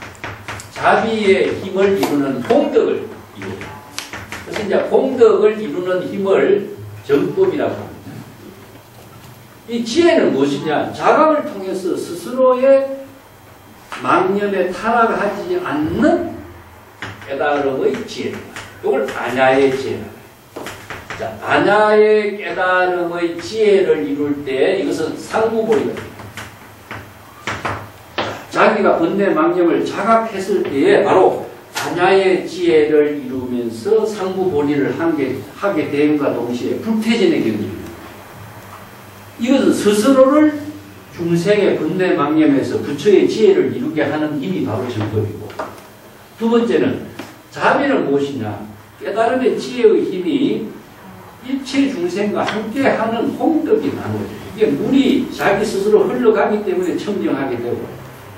A: 자비의 힘을 이루는 공덕을 이루다. 그래서 이제 공덕을 이루는 힘을 정법이라고 합니다. 이 지혜는 무엇이냐? 자각을 통해서 스스로의 망념에 타락하지 않는 깨달음의 지혜입니다. 이걸 아냐의 지혜입니다. 자, 아냐의 깨달음의 지혜를 이룰 때 이것은 상부보리거든요. 자기가 번뇌 망념을 자각했을 때에 바로 아냐의 지혜를 이루면서 상부보리를 하게 됨과 동시에 불태진의 경지입니다. 이것은 스스로를 중생의 번뇌 망념에서 부처의 지혜를 이루게 하는 힘이 바로 정법이고, 두 번째는 자비는 무엇이냐? 깨달음의 지혜의 힘이 일체 중생과 함께하는 홍덕이 나누어져요. 이게 물이 자기 스스로 흘러가기 때문에 청정하게 되고,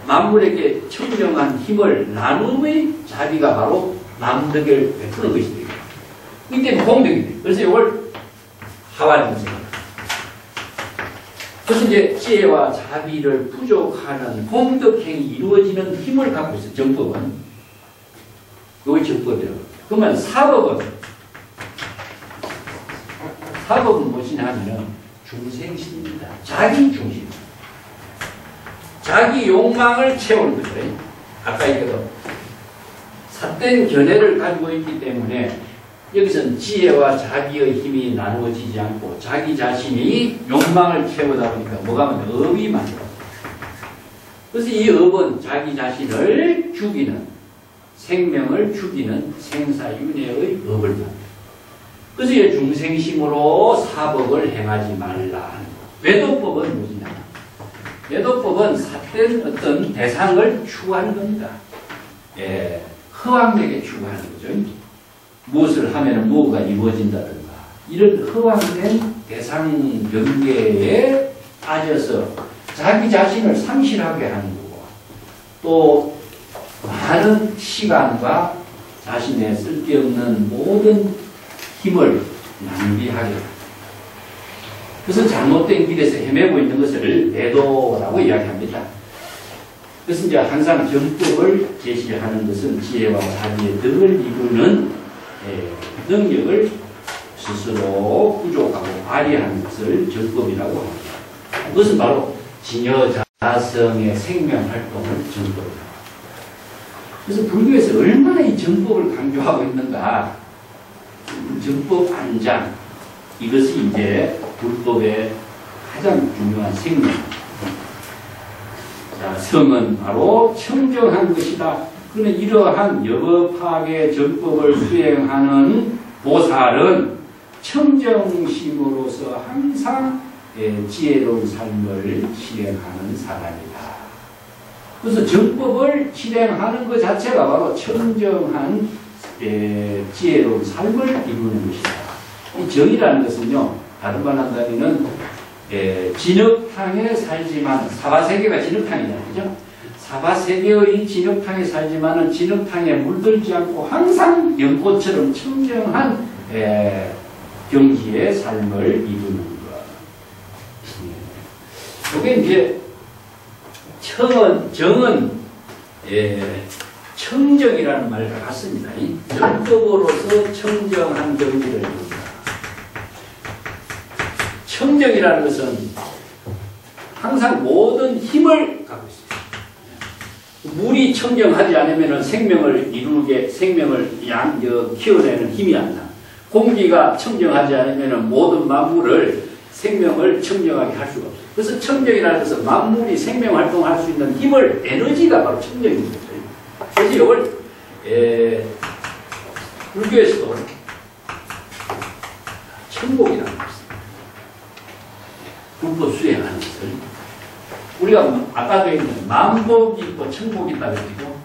A: 만물에게 청정한 힘을 나눔의 자비가 바로 남덕을 베푸는 것이 되고, 이게 홍덕이 돼요. 그래서 이걸 하완중생입니다. 그래서 이제 지혜와 자비를 부족하는 홍덕행이 이루어지는 힘을 갖고 있어요. 정법은. 이게 정법이라고. 그러면 사법은 무엇이냐 하면 중생심입니다. 자기 중심. 자기 욕망을 채우는 거죠. 아까 얘기했던 삿된 견해를 가지고 있기 때문에 여기서는 지혜와 자비의 힘이 나누어지지 않고 자기 자신이 욕망을 채우다 보니까 뭐가 많냐? 업이 많아요. 그래서 이 업은 자기 자신을 죽이는, 생명을 죽이는 생사윤회의 업을 만듭니다. 그래서 이 중생심으로 사법을 행하지 말라. 외도법은 무엇이냐? 외도법은 삿된 어떤 대상을 추구하는 겁니다. 예, 허황되게 추구하는 거죠. 무엇을 하면 무엇가 이루어진다든가 이런 허황된 대상 경계에 빠져서 자기 자신을 상실하게 하는 거고, 또 많은 시간과 자신의 쓸데없는 모든 힘을 낭비하게 합니다. 그래서 잘못된 길에서 헤매고 있는 것을 매도라고 이야기합니다. 그래서 이제 항상 정법을 제시하는 것은 지혜와 자비의 덕을 이루는 능력을 스스로 부족하고 발휘하는 것을 정법이라고 합니다. 그것은 바로 진여자성의 생명활동을 정법이라고 합니다. 그래서 불교에서 얼마나 이 정법을 강조하고 있는가. 정법 안장, 이것이 이제 불법의 가장 중요한 생명. 자, 성은 바로 청정한 것이다. 그러나 이러한 여법학의 정법을 수행하는 보살은 청정심으로서 항상 지혜로운 삶을 실행하는 사람이다. 그래서 정법을 실행하는 것 자체가 바로 청정한 지혜로운 삶을 이루는 것이다. 이 정이라는 것은요, 다른 말 한다면은 진흙탕에 살지만, 사바세계가 진흙탕이잖아요. 그죠? 사바세계의 진흙탕에 살지만은 진흙탕에 물들지 않고 항상 연꽃처럼 청정한 경지의 삶을 이루는 것. 이게 이제 정은 청정이라는 말과 같습니다. 정법으로서 청정한 경지를 이룬다. 청정이라는 것은 항상 모든 힘을 갖고 있습니다. 물이 청정하지 않으면 생명을 키워내는 힘이 안 나. 공기가 청정하지 않으면 모든 만물을 생명을 청정하게 할 수가 없어요. 그래서 청정이라는 것은 만물이 생명 활동할 수 있는 힘을, 에너지가 바로 청정입니다. 그래서 이걸 불교에서도 천복이라는 것입니다. 불법 수행하는 것을 우리가 아까도 얘기했는데 만복이 있고 천복이 있다고 했죠.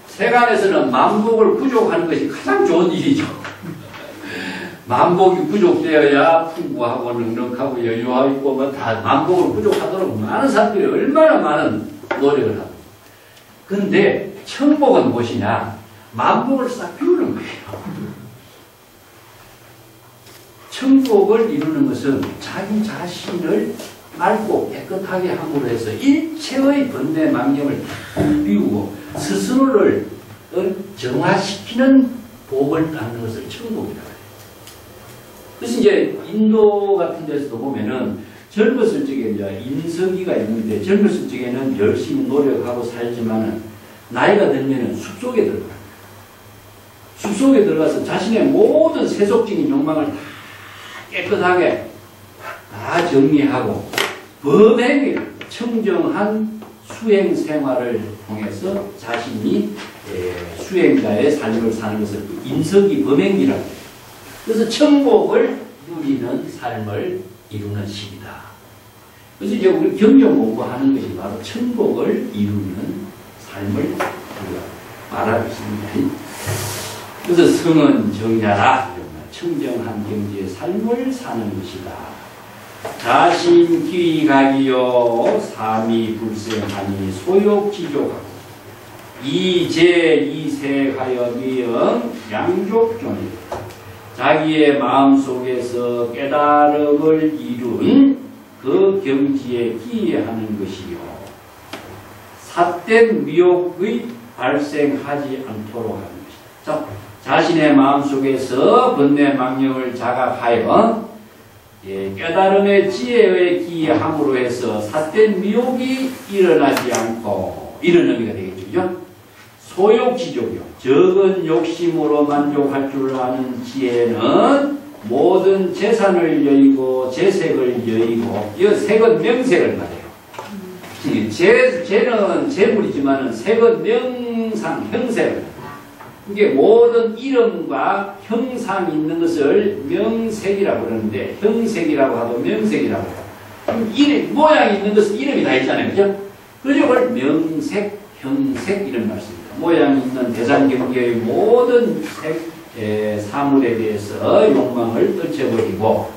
A: 세간에서는 만복을 부족하는 것이 가장 좋은 일이죠. 만복이 부족되어야 풍부하고 넉넉하고 여유하고 뭐 다 만복을 부족하도록 많은 사람들이 얼마나 많은 노력을 하고. 그런데 천복은 무엇이냐? 만복을 싹 비우는 거예요. 천복을 이루는 것은 자기 자신을 맑고 깨끗하게 함으로 해서 일체의 번뇌 망념을 비우고 스스로를 정화시키는 복을 받는 것을 천복이라고 해요. 그래서 이제 인도 같은 데서도 보면은 젊었을 적에 이제 인석이가 있는데 젊었을 적에는 열심히 노력하고 살지만은 나이가 들면은 숲속에 들어가요. 숲속에 들어가서 자신의 모든 세속적인 욕망을 다 깨끗하게 다 정리하고 범행에 청정한 수행 생활을 통해서 자신이 수행자의 삶을 사는 것을 인석이 범행이라고 해요. 그래서 천복을 누리는 삶을 이루는 시기다. 그래서 이제 우리 경영 공부하는 것이 바로 천복을 이루는 삶을 우리가 말하고 있습니다. 그래서 성은 정야라, 청정한 경지의 삶을 사는 것이다. 자신 기각이요 삼이 불생하니 소욕지족하고 이제 이색하여 미영 양족존이다. 자기의 마음속에서 깨달음을 이룬 그 경지에 기여하는 것이요 삿된 미혹의 발생하지 않도록 하는 것이다. 자, 자신의 마음속에서 번뇌망령을 자각하여 깨달음의 지혜에 기여함으로 해서 삿된 미혹이 일어나지 않고 이런 의미가 되겠죠. 소욕지족이요. 적은 욕심으로 만족할 줄 아는 지혜는 모든 재산을 여의고 재색을 여의고 이 색은 명색을 말해요. 재는 재물이지만 색은 명상, 형색. 이게 모든 이름과 형상이 있는 것을 명색이라고 그러는데 형색이라고 하고 명색이라고 해요. 모양이 있는 것은 이름이 다 있잖아요. 그죠? 그래서 이걸 명색, 형색 이런 말씀입니다. 모양이 있는 대상경계의 모든 사물에 대해서 욕망을 떨쳐버리고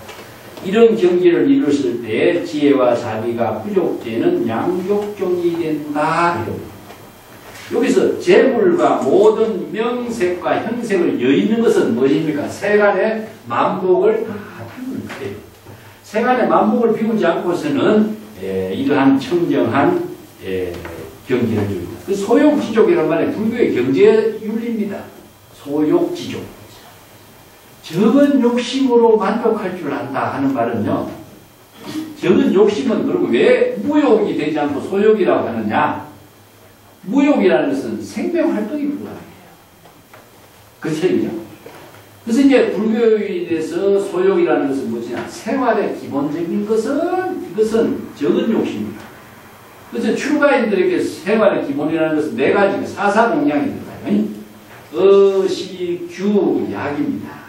A: 이런 경지를 이뤘을 때 지혜와 자비가 부족되는 양족종이 된다. 여기서 재물과 모든 명색과 형색을 여있는 것은 무엇입니까? 세간의 만복을 다 비우는 거예요. 세간의 만복을 비우지 않고서는 이러한 청정한 경지를 줍니다. 그 소욕지족이란 말은 불교의 경제 윤리입니다. 소욕지족. 적은 욕심으로 만족할 줄 안다 하는 말은요. 적은 욕심은 그리고 왜 무욕이 되지 않고 소욕이라고 하느냐? 무욕이라는 것은 생명활동이 불가능해요. 그렇죠? 그래서 이제 불교에 대해서 소욕이라는 것은 뭐냐? 생활의 기본적인 것은 이것은 적은 욕심입니다. 그래서 출가인들에게 생활의 기본이라는 것은 네 가지 사사공양이 들어가요. 의식, 규, 약입니다.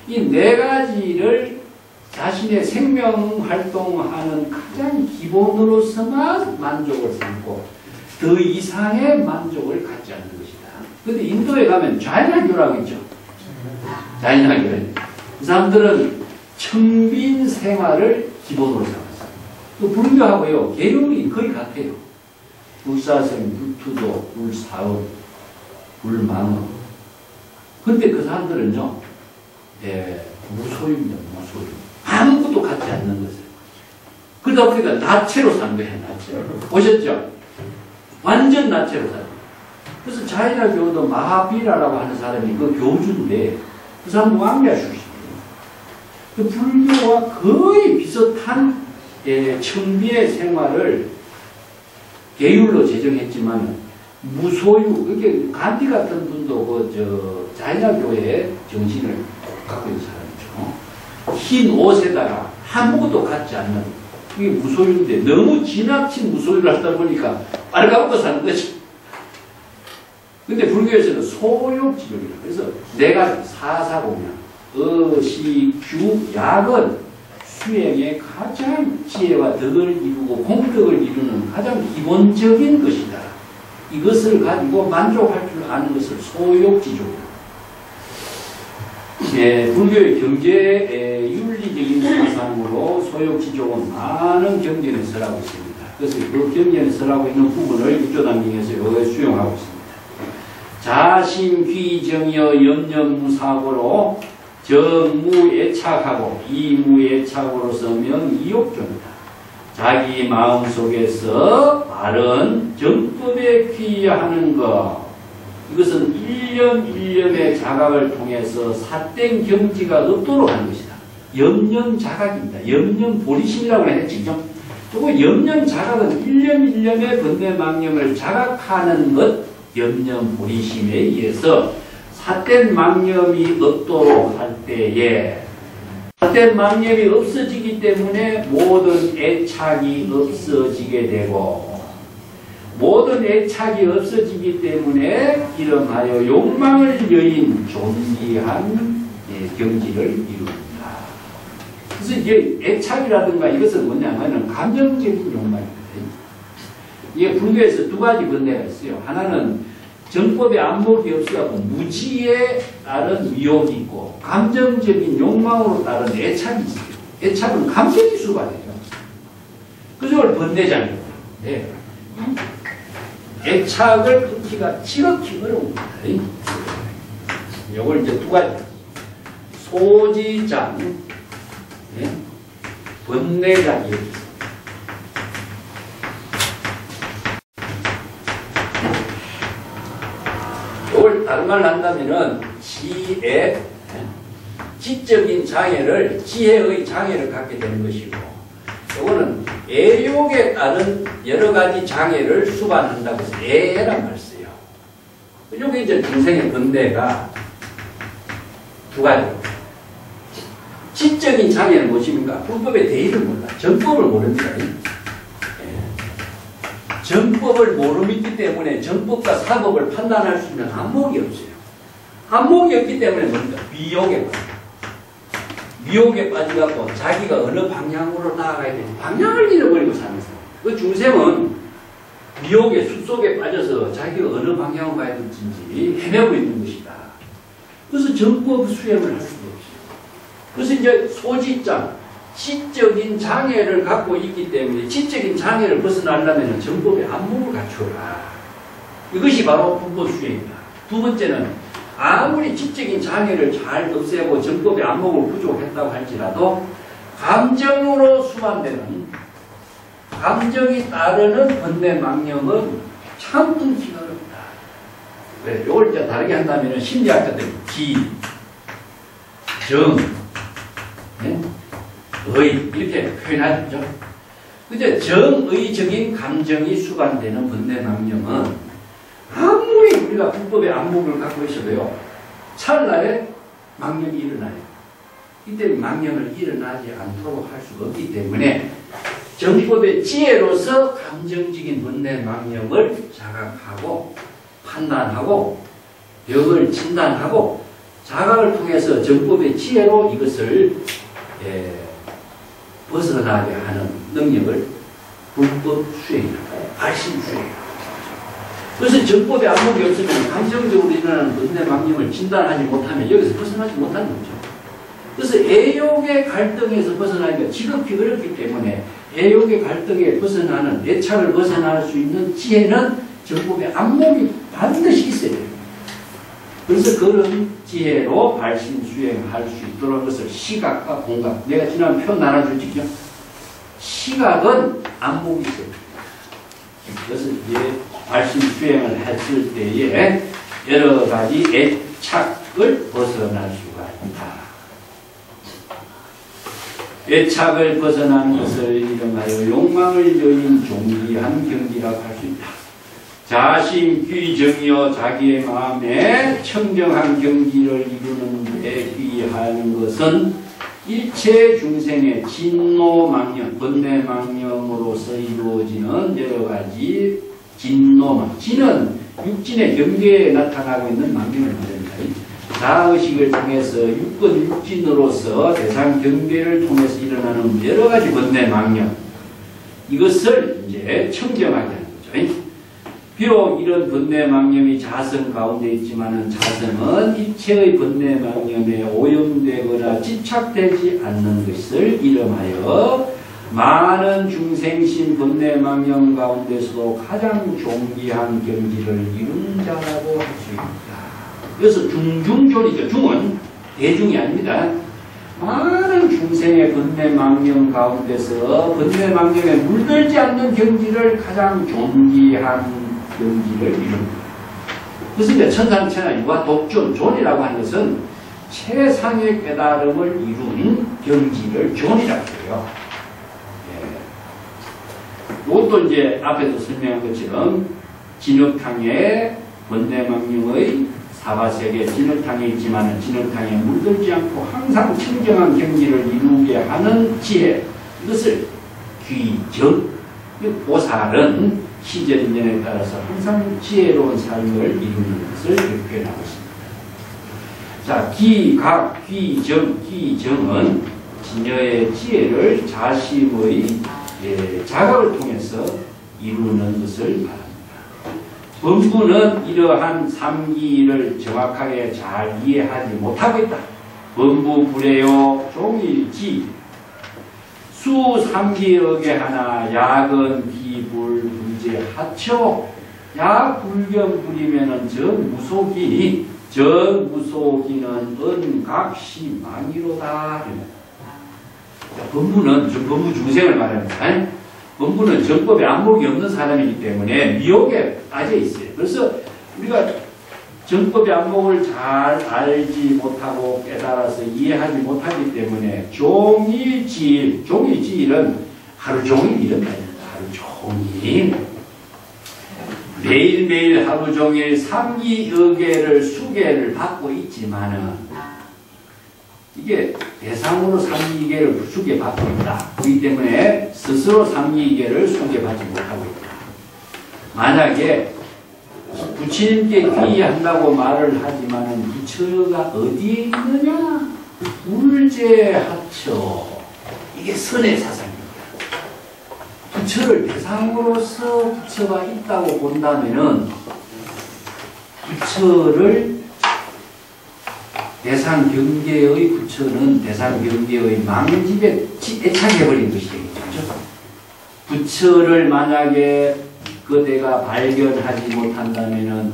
A: 이 네 가지를 자신의 생명활동하는 가장 기본으로서만 만족을 삼고 더 이상의 만족을 갖지 않는 것이다. 그런데 인도에 가면 자인학교라고 있죠. 자인학교. 그 사람들은 청빈 생활을 기본으로 삼았어요. 그 불교하고요, 계율이 거의 같아요. 불사생, 불투도, 불사업, 불망업. 근데 그 사람들은요, 무소유입니다, 무소유. 아무것도 갖지 않는 것을. 그러다 보니까 나체로 사는 거예요, 나체로. 보셨죠? 완전 나체로 살아요. 그래서 자이나 교도 마하비라라고 하는 사람이 그 교주인데 그 사람은 왕자 출신이에요. 그 불교와 거의 비슷한 청비의 생활을 계율로 제정했지만 무소유, 그게 간디 같은 분도 자이나 교의 정신을 갖고 있는 사람이죠. 흰 옷에다가 아무것도 갖지 않는 그게 무소유인데 너무 지나친 무소유를 하다 보니까 빨가먹고 사는 거죠. 근데 불교에서는 소욕지족이라. 그래서 네 가지 사사공양, 의식, 규, 약은 수행의 가장 지혜와 덕을 이루고 공덕을 이루는 가장 기본적인 것이다. 이것을 가지고 만족할 줄 아는 것을 소욕지족이다. 불교의 경제 윤리적인 사상으로 소욕지족은 많은 경전에 설하고 있습니다. 그래서 그 경전에 설하고 있는 부분을 육조단경에서 여기에 수용하고 있습니다. 자신 귀정여 염려무사고로 정무애착하고 이무애착으로서 명이욕존이다. 자기 마음속에서 바른 정법에 귀하는 것, 이것은 일념 일념의 자각을 통해서 삿된 경지가 없도록 하는 것이다. 염념자각입니다. 염념보리심이라고 했죠. 그리고 염념자각은 일념의 번뇌망념을 자각하는 것, 염념보리심에 의해서 삿된 망념이 없도록 할 때에 삿된 망념이 없어지기 때문에 모든 애착이 없어지게 되고 모든 애착이 없어지기 때문에 이름하여 욕망을 여인 존귀한 경지를 이룹니다. 그래서 이게 애착이라든가 이것은 뭐냐면은 감정적인 욕망입니다. 이게 불교에서 두 가지 번뇌가 있어요. 하나는 정법에 안목이 없어갖고 무지에 따른 미혹이 있고 감정적인 욕망으로 따른 애착이 있어요. 애착은 감정이 수반해요. 그걸 번뇌장입니다. 네. 애착을 끊기가 지극히 어려웁니다. 이걸 이제 두 가지 소지장, 네? 번뇌장이 있습니다. 이걸 다른 말로 한다면은 지혜, 지적인 장애를 지혜의 장애를 갖게 되는 것이고, 이거는 애욕에 따른 여러 가지 장애를 수반한다고 해서 애란 말을 써요. 이게 이제 중생의 번뇌가 두 가지. 지적인 장애는 무엇입니까? 불법의 대의를 몰라. 정법을 모릅니다. 정법을 모르기 때문에 정법과 사법을 판단할 수 있는 안목이 없어요. 안목이 없기 때문에 뭡니까? 미혹에 빠져요. 미혹에 빠져갖고 자기가 어느 방향으로 나아가야 되는지 방향을 잃어버리고 사는 사람. 그 중생은 미혹의 숲속에 빠져서 자기가 어느 방향으로 가야 될지 헤매고 있는 것이다. 그래서 정법 수행을 할 수가 없어요. 그래서 이제 소지장, 지적인 장애를 갖고 있기 때문에 지적인 장애를 벗어나려면 정법의 안목을 갖추어라. 이것이 바로 불법 수행이다. 두 번째는 아무리 지적인 장애를 잘 없애고 정법의 안목을 부족했다고 할지라도 감정으로 수반되는 감정이 따르는 번뇌망념은 참 끊기가 어렵다. 왜? 이걸 이제 다르게 한다면 심리학자들이 기, 정, 네? 의 이렇게 표현하죠. 근데 정의적인 감정이 수반되는 번뇌망념은 아무리 우리가 불법의 안목을 갖고 있어도요, 찰나에 망념이 일어나요. 이때 망념을 일어나지 않도록 할 수가 없기 때문에 정법의 지혜로서 감정적인 번뇌망념을 자각하고 판단하고 벽을 진단하고 자각을 통해서 정법의 지혜로 이것을 벗어나게 하는 능력을 불법 수행이라고 발심 수행이라고. 그래서 정법의 안목이 없으면 감정적으로 일어나는 번뇌망념을 진단하지 못하면 여기서 벗어나지 못하는 거죠. 그래서 애욕의 갈등에서 벗어나기가 지극히 어렵기 때문에 애욕의 갈등에 벗어나는 애착을 벗어날 수 있는 지혜는 정법의 안목이 반드시 있어야 돼요. 그래서 그런 지혜로 발심 수행할 수 있도록 것을 시각과 공각. 내가 지난번 표현 나눠줄게요. 시각은 안목이 있어요. 그래서 이제 발심 수행을 했을 때에 여러 가지 애착을 벗어날 수가 있다. 애착을 벗어나는 것을 이름하여 욕망을 여인 존귀한 경지라고 할 수 있다. 자신 귀정이여 자기의 마음에 청정한 경지를 이루는 데 귀하는 것은 일체 중생의 진노망념, 번뇌망념으로서 이루어지는 여러 가지 진노망. 진은 육진의 경계에 나타나고 있는 망념을 말합니다. 자의식을 통해서 육건 육진으로서 대상 경계를 통해서 일어나는 여러 가지 번뇌망념. 이것을 이제 청정하게 하는 거죠. 비록 이런 번뇌망념이 자성 가운데 있지만은 자성은 일체의 번뇌망념에 오염되거나 집착되지 않는 것을 이름하여 많은 중생심 번뇌망념 가운데서도 가장 존귀한 경지를 이룬 자라고 할 수 있다. 그래서 중중존이죠. 중은 대중이 아닙니다. 많은 중생의 번뇌망념 가운데서 번뇌망념에 물들지 않는 경지를 가장 존귀한 경지를 이룹니다. 그래서 이제 천상천하 유화 독존, 존이라고 하는 것은 최상의 깨달음을 이룬 경지를 견이라고 해요. 이것도 이제 앞에도 설명한 것처럼 진흙탕에 번뇌망령의 사바세계 진흙탕에 있지만 진흙탕에 물들지 않고 항상 청정한 경지를 이루게 하는 지혜, 이것을 귀정, 보살은 시절인연에 따라서 항상 지혜로운 삶을 이루는 것을 표현하고 있습니다. 자, 기각, 귀정, 기정은 진여의 지혜를 자심의 자각을 통해서 이루는 것을 말합니다. 범부는 이러한 삼기를 정확하게 잘 이해하지 못하고 있다. 범부 불해요 종일지 수 삼기역에 하나 야근 비불 불제 하처 야 불경 부리면은 정무속이는 은각시 망이로다. 범부는 범부 중생을 말합니다. 범부는 정법에 안목이 없는 사람이기 때문에 미혹에 빠져 있어요. 그래서 우리가 정법의 안목을 잘 알지 못하고 깨달아서 이해하지 못하기 때문에 종일지일은 하루 종일 이런 말입니다. 하루 종일 매일매일 하루 종일 삼기의계를 수계를 받고 있지만은 이게 대상으로 삼기계를 수계받고 있다. 그렇기 때문에 스스로 삼기계를 수계받지 못하고 있다. 만약에 부처님께 귀의한다고 말을 하지만은 부처가 어디에 있느냐? 불제하처. 이게 선의 사상입니다. 부처를 대상으로서 부처가 있다고 본다면은 부처를 대상 경계의 부처는 대상 경계의 망집에 애착해버린 것이 되겠죠. 부처를 만약에 그대가 발견하지 못한다면은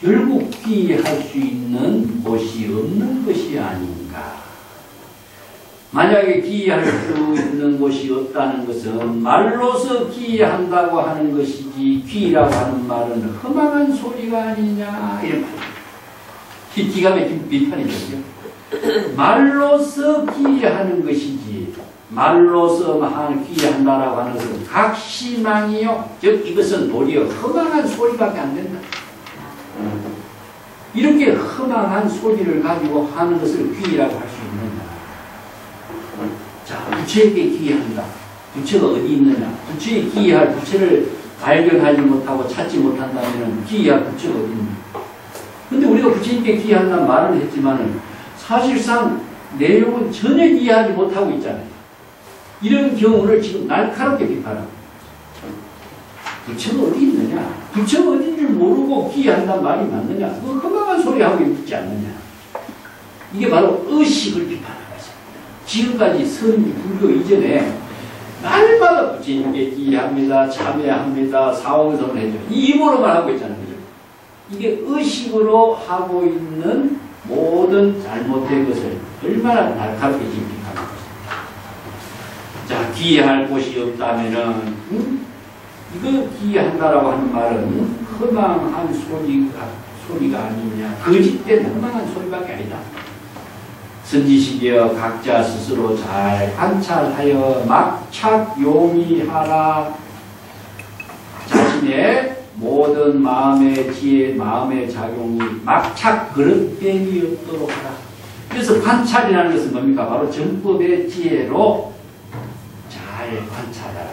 A: 결국 귀의할 수 있는 곳이 없는 것이 아닌가. 만약에 귀의할 수 있는 곳이 없다는 것은 말로서 귀의한다고 하는 것이지 귀의라고 하는 말은 험한 소리가 아니냐 이런 말입니다. 기가 막힌 비판이죠. 말로서 귀의하는 것이지 말로서 귀의한다라고 하는 것은 각시망이요. 즉 이것은 도리어 허망한 소리밖에 안 된다. 이렇게 허망한 소리를 가지고 하는 것을 귀의라고 할 수 있느냐. 자, 부처에게 귀의한다. 부처가 어디 있느냐. 부처에 귀의할 부처를 발견하지 못하고 찾지 못한다면 귀의할 부처가 어디 있느냐. 근데 우리가 부처님께 귀의한다는 말을 했지만은 사실상 내용은 전혀 이해하지 못하고 있잖아요. 이런 경우를 지금 날카롭게 비판합니다. 부처가 어디 있느냐? 부처가 어딘 줄 모르고 귀의한다는 말이 맞느냐? 그거 허망한 소리 하고 있지 않느냐? 이게 바로 의식을 비판하는 것입니다. 지금까지 선 불교 이전에 날마다 부처님께 귀의합니다, 참여합니다, 사홍선을 해줘. 이 입으로만 하고 있잖아요. 이게 의식으로 하고 있는 모든 잘못된 것을 얼마나 날카롭게 지금 비판하는 것입니다. 자, 귀의할 곳이 없다면은, 이거 귀의한다라고 하는 말은 허망한 소리가 아니냐. 거짓된 허망한 소리밖에 아니다. 선지식이여 각자 스스로 잘 관찰하여 막착용의하라. 자신의 모든 마음의 지혜, 마음의 작용이 막착 그릇됨이 없도록 하라. 그래서 관찰이라는 것은 뭡니까? 바로 정법의 지혜로 잘 관찰하라.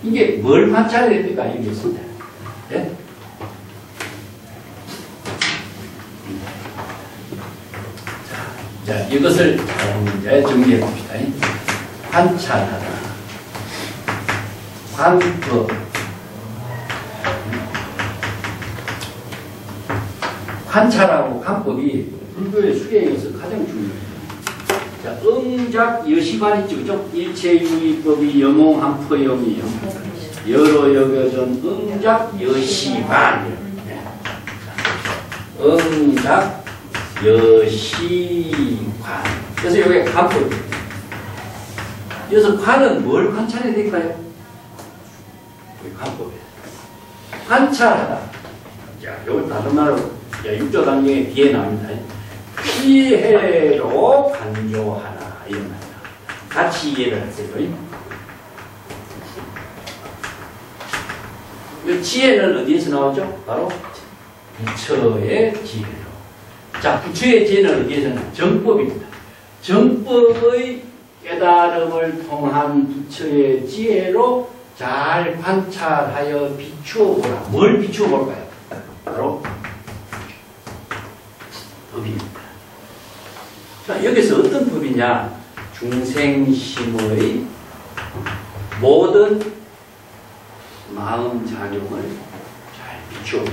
A: 이게 뭘 관찰해야 됩니까? 이겠습니다. 네? 자, 이것을 이제 정리해 봅시다. 관찰하라. 관법. 관찰하고 관법이 불교의 수행에서 가장 중요해요. 자, 응작 여시관 있죠, 그죠? 일체유의법이 영홍한포영이요. 여러 여겨전 응작 여시관. 응작 여시관. 그래서 이게 관법이에요. 그래서 관은 뭘 관찰해야 될까요? 관법이에요. 관찰하다. 자, 이걸 다른 말로 6조 단계에 뒤에 나옵니다. 지혜로 간조하나 이런 말이야. 같이 이해를 하세요. 지혜는 어디에서 나오죠? 바로 부처의 지혜로. 자, 부처의 지혜는 어디에서 나오죠? 정법입니다. 정법의 깨달음을 통한 부처의 지혜로 잘 관찰하여 비추어 보라. 뭘 비추어 볼까요? 바로 법입니다. 자, 여기서 어떤 법이냐? 중생심의 모든 마음작용을 잘 비추어.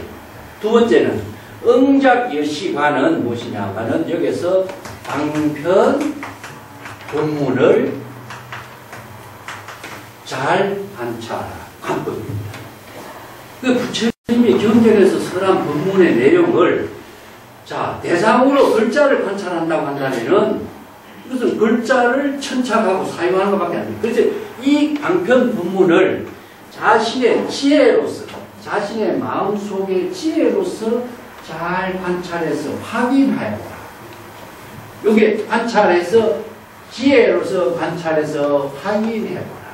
A: 두 번째는 응작여시관은 무엇이냐면은 여기서 방편 본문을 잘 관찰하라. 관법입니다. 그 부처님이 경전에서 설한 본문의 내용을 자, 대상으로 글자를 관찰한다고 한다면은 이것은 글자를 천착하고 사용하는 것밖에 안 돼요. 그래서 이 방편 본문을 자신의 지혜로서, 자신의 마음속의 지혜로서 잘 관찰해서 확인하여라. 여기 관찰해서 지혜로서 관찰해서 확인해보라.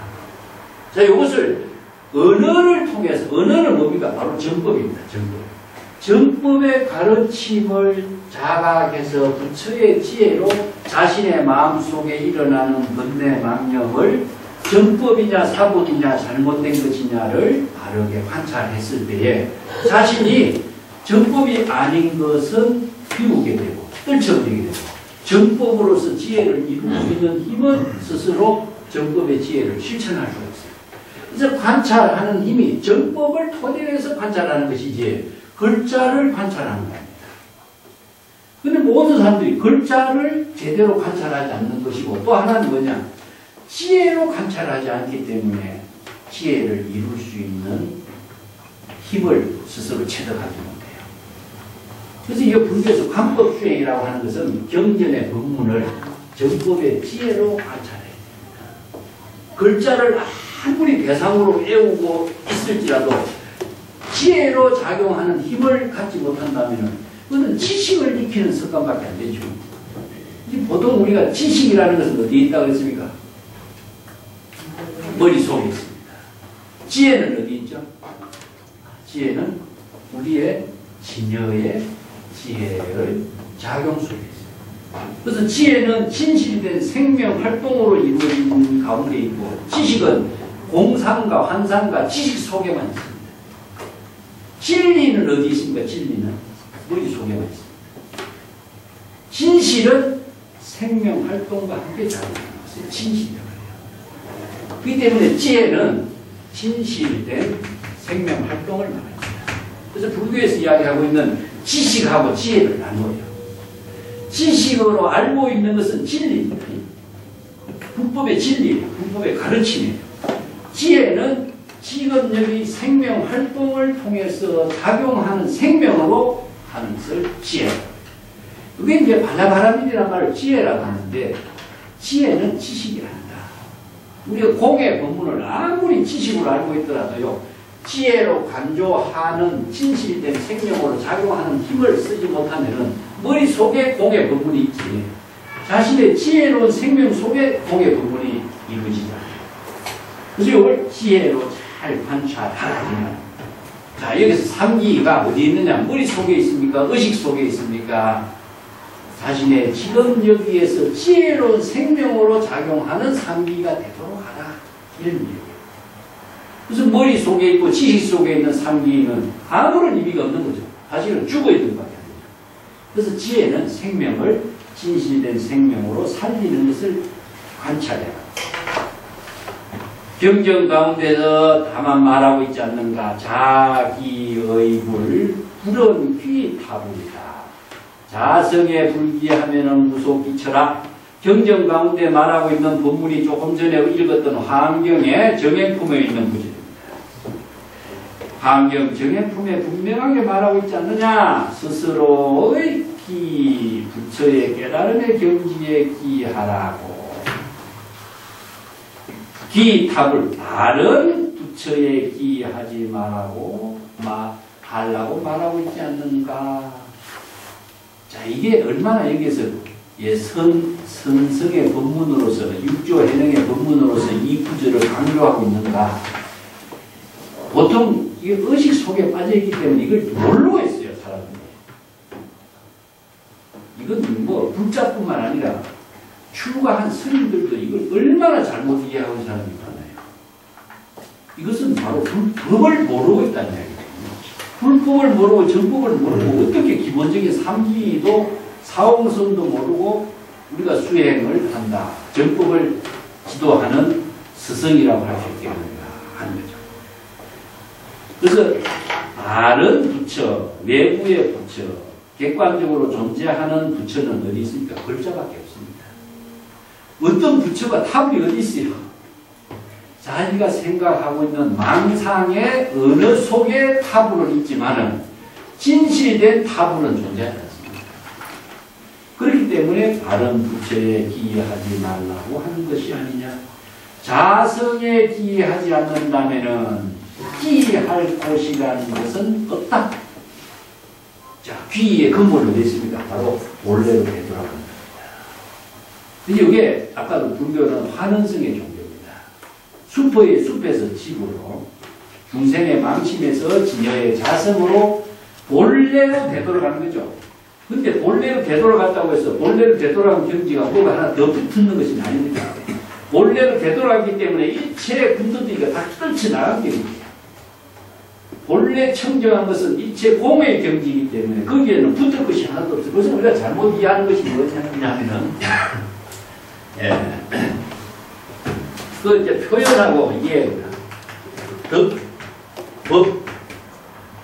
A: 자, 이것을 언어를 통해서, 언어는 뭡니까? 바로 정법입니다. 정법. 정법의 가르침을 자각해서 부처의 지혜로 자신의 마음속에 일어나는 번뇌망념을 정법이냐 사본이냐 잘못된 것이냐를 바르게 관찰했을 때에 자신이 정법이 아닌 것은 비우게 되고 떨쳐버리게 되고 정법으로서 지혜를 이룰 수 있는 힘은 스스로 정법의 지혜를 실천할 수 있어요. 그래서 관찰하는 힘이 정법을 토대로 해서 관찰하는 것이지 글자를 관찰하는 겁니다. 근데 모든 사람들이 글자를 제대로 관찰하지 않는 것이고 또 하나는 뭐냐? 지혜로 관찰하지 않기 때문에 지혜를 이룰 수 있는 힘을 스스로 체득하지 못해요. 그래서 이 불교에서 관법수행이라고 하는 것은 경전의 법문을 정법의 지혜로 관찰해야 됩니다. 글자를 아무리 대상으로 외우고 있을지라도 지혜로 작용하는 힘을 갖지 못한다면 그것은 지식을 익히는 습관밖에 안 되죠. 보통 우리가 지식이라는 것은 어디에 있다고 했습니까? 머릿속에 있습니다. 지혜는 어디 있죠? 지혜는 우리의 진여의 지혜의 작용 속에 있습니다. 그래서 지혜는 진실된 생명 활동으로 이루어진 가운데 있고 지식은 공상과 환상과 지식 속에만 있습니다. 진리는 어디 있습니까? 진리는 머릿속에만 있습니다. 진실은 생명 활동과 함께 작용하는 것을 진실이라고 해요. 그렇기 때문에 지혜는 진실된 생명 활동을 말합니다. 그래서 불교에서 이야기하고 있는 지식하고 지혜를 나누어요. 지식으로 알고 있는 것은 진리입니다. 불법의 진리, 불법의 가르침이에요. 지혜는 지금 여기 생명 활동을 통해서 작용하는 생명으로 하는 것을 지혜라고 해요. 그게 이제 발라바라밀이라는 말을 지혜라고 하는데 지혜는 지식이란다. 우리가 공의 법문을 아무리 지식으로 알고 있더라도요. 지혜로 간조하는 진실된 생명으로 작용하는 힘을 쓰지 못하면은 머릿속에 공의 법문이 있지. 자신의 지혜로운 생명 속에 공의 법문이 이루어지지 않아요. 그래서 이걸 지혜로 잘 관찰하라. 자, 여기서 삼기가 어디 있느냐? 머릿속에 있습니까? 의식 속에 있습니까? 자신의 지금 여기에서 지혜로운 생명으로 작용하는 삼기가 되도록 하라. 이런 얘기예요. 그래서 머릿속에 있고 지식 속에 있는 삼기는 아무런 의미가 없는 거죠. 사실은 죽어있는 것밖에 안 되죠. 그래서 지혜는 생명을 진실된 생명으로 살리는 것을 관찰해라. 경전 가운데서 다만 말하고 있지 않는가? 자기의 불, 불은 귀타불이다. 자성에 불기하면은 무속기처라. 경전 가운데 말하고 있는 본문이 조금 전에 읽었던 화엄경의 정행품에 있는 구절입니다. 화엄경 정행품에 분명하게 말하고 있지 않느냐? 스스로의 기, 부처의 깨달음의 경지에 기하라고. 기탑을 다른 부처에 기하지 말라고 말하고 있지 않는가? 자, 이게 얼마나 여기에서 선성의 법문으로서, 육조 해능의 법문으로서 이 구절을 강조하고 있는가. 보통 이 의식 속에 빠져있기 때문에 이걸 모르고 있어요, 사람들이. 이건 뭐 불자뿐만 아니라 출가한 스님들도 이걸 얼마나 잘못 이해하고 사람이 많아요. 이것은 바로 불법을 모르고 있다는 이야기거든요. 불법을 모르고 정법을 모르고 어떻게 기본적인 삼기도 사홍성도 모르고 우리가 수행을 한다. 정법을 지도하는 스승이라고 할 수 있겠는가 하는 거죠. 그래서 다른 부처, 내부의 부처, 객관적으로 존재하는 부처는 어디 있습니까? 글자밖에 없습니다. 어떤 부처가 탑이 어디 있어요? 자기가 생각하고 있는 망상의 어느 속에 탑으로는 있지만은 진실된 탑으로는 존재하지 않습니다. 그렇기 때문에 다른 부처에 기이하지 말라고 하는 것이 아니냐. 자성에 기이하지 않는다면은 기이할 곳이라는 것은 없다. 자, 귀의 근본은 어디 있습니까? 바로 본래로 되돌아가는 겁니다. 근데 이게 아까도 불교는 환원성의 종교입니다. 숲에서 집으로, 중생의 망심에서 진여의 자성으로 본래로 되돌아가는 거죠. 근데 본래로 되돌아갔다고 해서 본래로 되돌아간 경지가 뭐가 하나 더 붙는 것이 아닙니다. 본래로 되돌아가기 때문에 일체 군더더기가 다 떨쳐나간 경지예요. 본래 청정한 것은 일체 공의 경지이기 때문에 거기에는 붙을 것이 하나도 없어요. 그래서 우리가 잘못 이해하는 것이 뭐냐면은 그 이제 표현하고 이해합니다.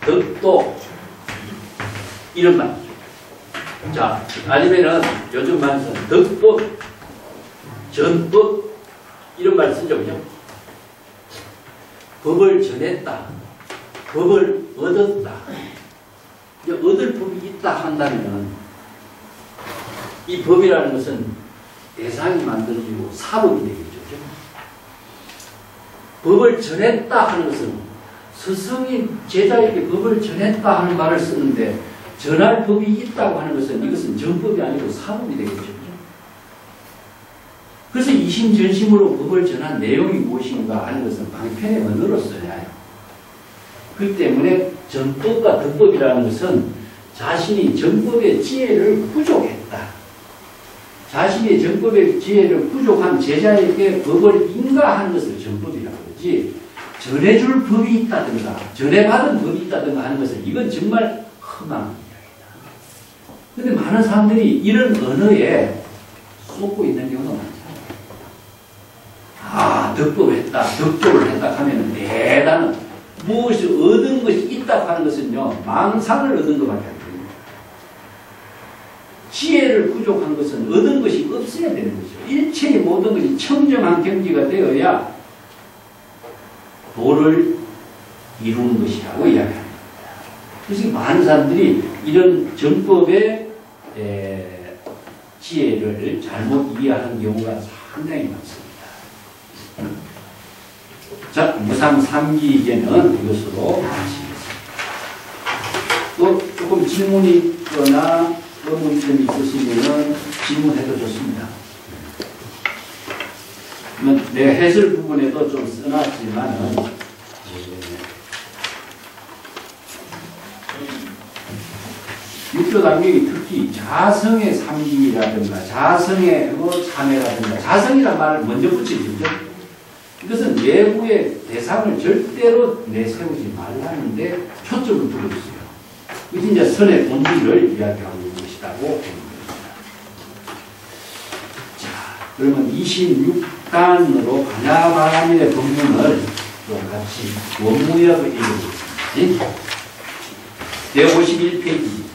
A: 덕도 이런 말. 자, 아니면은 요즘 말에서 덕법, 전법 이런 말 쓰죠, 그죠? 법을 전했다. 법을 얻었다. 이제 얻을 법이 있다 한다면 이 법이라는 것은 대상이 만들어지고 사법이 되겠죠. 법을 전했다 하는 것은 스승이 제자에게 법을 전했다 하는 말을 쓰는데 전할 법이 있다고 하는 것은 이것은 정법이 아니고 사법이 되겠죠. 그래서 이심전심으로 법을 전한 내용이 무엇인가 하는 것은 방편의 언어로 써야 해요. 그렇기 때문에 전법과 덕법이라는 것은 자신이 정법의 지혜를 부족했다. 자신이 정법의 지혜를 부족한 제자에게 법을 인가하는 것을 정법이라고 그러지, 전해줄 법이 있다든가 전해받은 법이 있다든가 하는 것은 이건 정말 험한 이야기다. 그런데 많은 사람들이 이런 언어에 쏟고 있는 경우가 많잖아요. 아, 덕법했다, 덕조를 했다 하면 대단한 무엇이 얻은 것이 있다고 하는 것은요, 망상을 얻은 것밖에 안 됩니다. 지혜를 부족한 것은 얻은 것이 없어야 되는 것이죠. 일체의 모든 것이 청정한 경지가 되어야 도를 이루는 것이라고 이야기합니다. 그래서 많은 사람들이 이런 정법의 지혜를 잘못 이해하는 경우가 상당히 많습니다. 자, 무상 3기제는 이것으로 마치겠습니다. 또 조금 질문이 있거나 의문점이 있으시면 질문해도 좋습니다. 내 해설 부분에도 좀 써놨지만은 육조당경이 특히 자성의 3기라든가 자성의 참회라든가 자성이란 말을 먼저 붙이죠. 이것은 내부의 대상을 절대로 내세우지 말라는데 초점을 두고 있어요. 이것이 이제 선의 본질을 이야기하고 있는 것이라고 보는 겁니다. 자, 그러면 26단으로 가냐바라밀의 본문을 또 같이 원문이라고 읽어보겠습니다. 네, 51페이지입니다.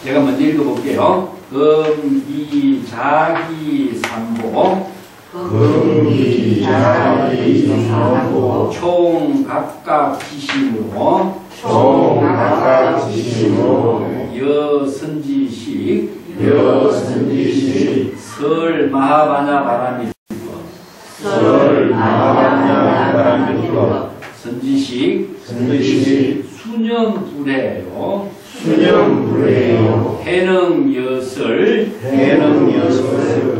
A: 제가 먼저 읽어볼게요. 금기 자기 삼보
B: 금기 자기 삼보
A: 총 각각 지심으로 여선지식 설 마하바냐 바라밀 선지식 수념불해요.
B: 수념불해요.
A: 해능 여설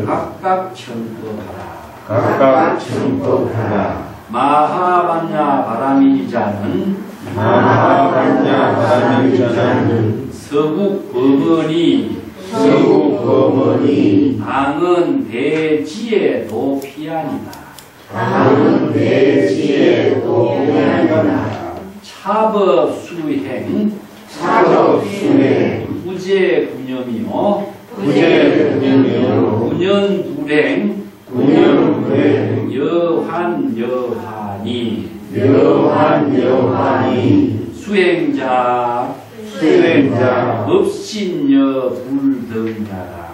A: 각각 청법하라.
B: 각각 청법하라.
A: 마하반야 바라미자는 서국 범언이 당은 대지의 도피아니다. 차법 수행 구제 군념이요 군nhân 불행 여환이 수행자 업신여 불등자라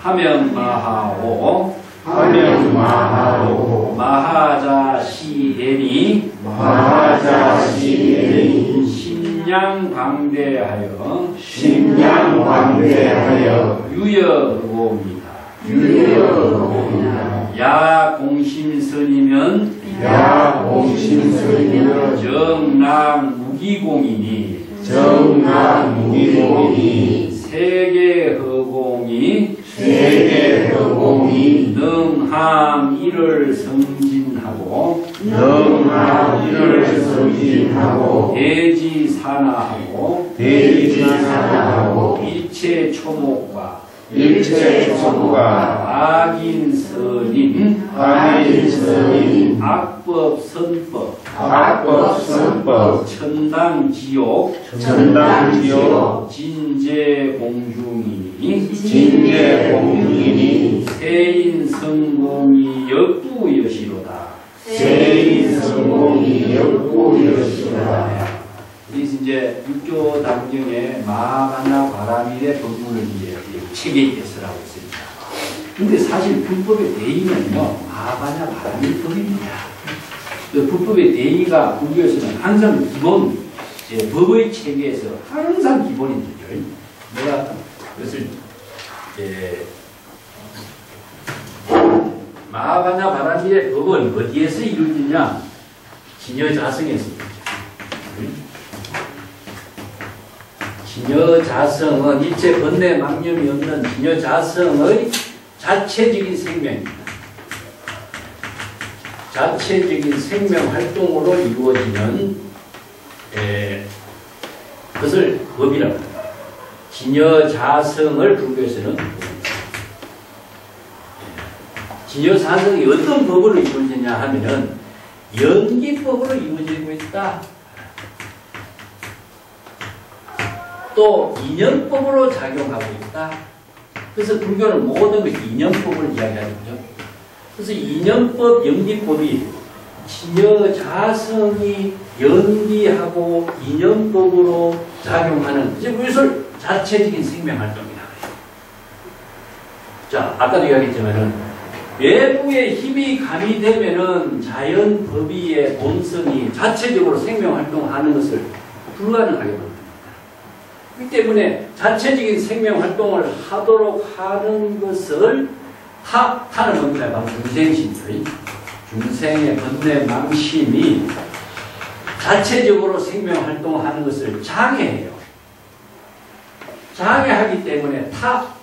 A: 하면 마하오 마하자시에니 심량 방대하여 유여의고입니다. 야 공심선이면 정락 무기공이니 세계허공이 능함 이를 성진하고 대지산하고 일체 초목과 악인선임 악법 천당지옥 진제공중이니 세인성공이 역부여시로다. 그래서 이제 육조 당경에 마하반야 바라밀의 법문을 이제 책에 있으라고 있습니다. 근데 사실 불법의 대의는요, 마하반야 바라밀 법입니다. 그 불법의 대의가 불교에서는 항상 기본, 법의 체계에서 항상 기본인 거죠. 내가 그것을, 마하반야 바라밀의 법은 어디에서 이루어지냐? 진여자성에서 진여자성은 일체 번뇌 망념이 없는 진여자성의 자체적인 생명입니다. 자체적인 생명 활동으로 이루어지는 그것을 법이라고 합니다. 진여자성을 불교에서는 진여자성이 어떤 법으로 이루어지냐 하면은 연기법으로 이루어지고 있다. 또 인연법으로 작용하고 있다. 그래서 불교는 모든 것이 인연법을 이야기하는 거죠. 그래서 인연법, 연기법이 진여자성이 연기하고 인연법으로 작용하는 이것을 자체적인 생명활동이라고 해요. 자, 아까도 이야기했지만은 외부의 힘이 가미되면은 자연 법위의 본성이 자체적으로 생명활동하는 것을 불가능하게 됩니다. 그렇기 때문에 자체적인 생명활동을 하도록 하는 것을 타는 겁니다. 바로 중생심이죠. 중생의 번뇌 망심이 자체적으로 생명활동하는 것을 장애해요. 장애하기 때문에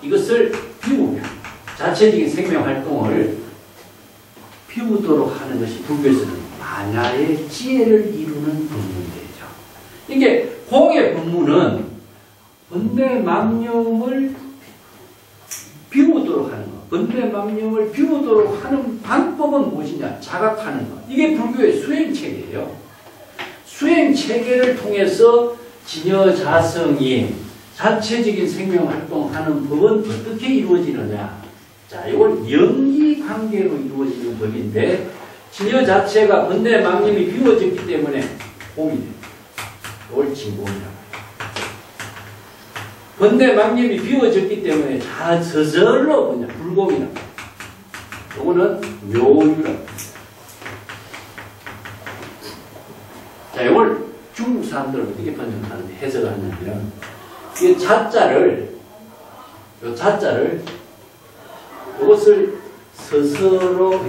A: 이것을 비우면 자체적인 생명활동을 비우도록 하는 것이 불교에서는 만야의 지혜를 이루는 법문이죠. 이게 공의 법문은 번뇌 망념을 비우도록 하는 것. 번뇌 망념을 비우도록 하는 방법은 무엇이냐? 자각하는 것. 이게 불교의 수행체계예요. 수행체계를 통해서 진여자성이 자체적인 생명활동하는 법은 어떻게 이루어지느냐? 자, 이건 영리관계로 이루어지는 법인데 진여 자체가 번뇌 망념이 비워졌기 때문에 공이 됩니다. 이걸 진공이라고 해요. 번뇌 망념이 비워졌기 때문에 저절로 그냥 불공이라고 해요. 이거는 묘유라고 해요. 자, 이걸 중국 사람들은 어떻게 번역하는데 해석을 하냐면 이 자자를 이것을 스스로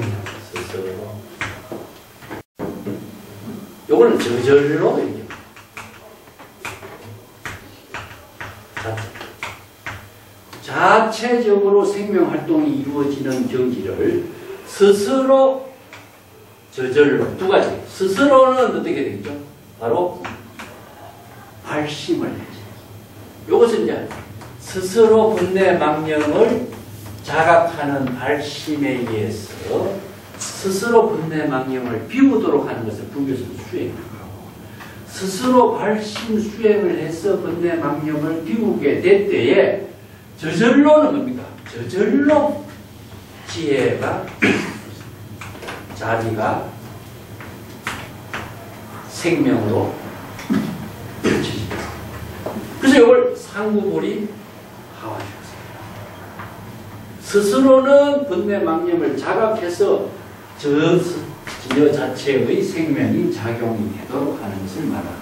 A: 요거는 저절로 이렇게 자체적으로 생명활동이 이루어지는 경지를 스스로 저절로 두 가지. 스스로는 어떻게 되겠죠? 바로 발심을 해야죠. 요것은 이제 스스로 분내 망령을 자각하는 발심에 의해서 스스로 분내 망령을 비우도록 하는 것을 불교에서는 수행을 하고, 스스로 발심 수행을 해서 분내 망령을 비우게 될 때에 저절로는 뭡니까? 저절로 지혜가 자비가 생명으로 펼쳐집니다. 그래서 이걸 상구불이 하와주었습니다. 스스로는 분내 망념을 자각해서 저 자체의 생명이 작용이 되도록 하는 것을 말합니다.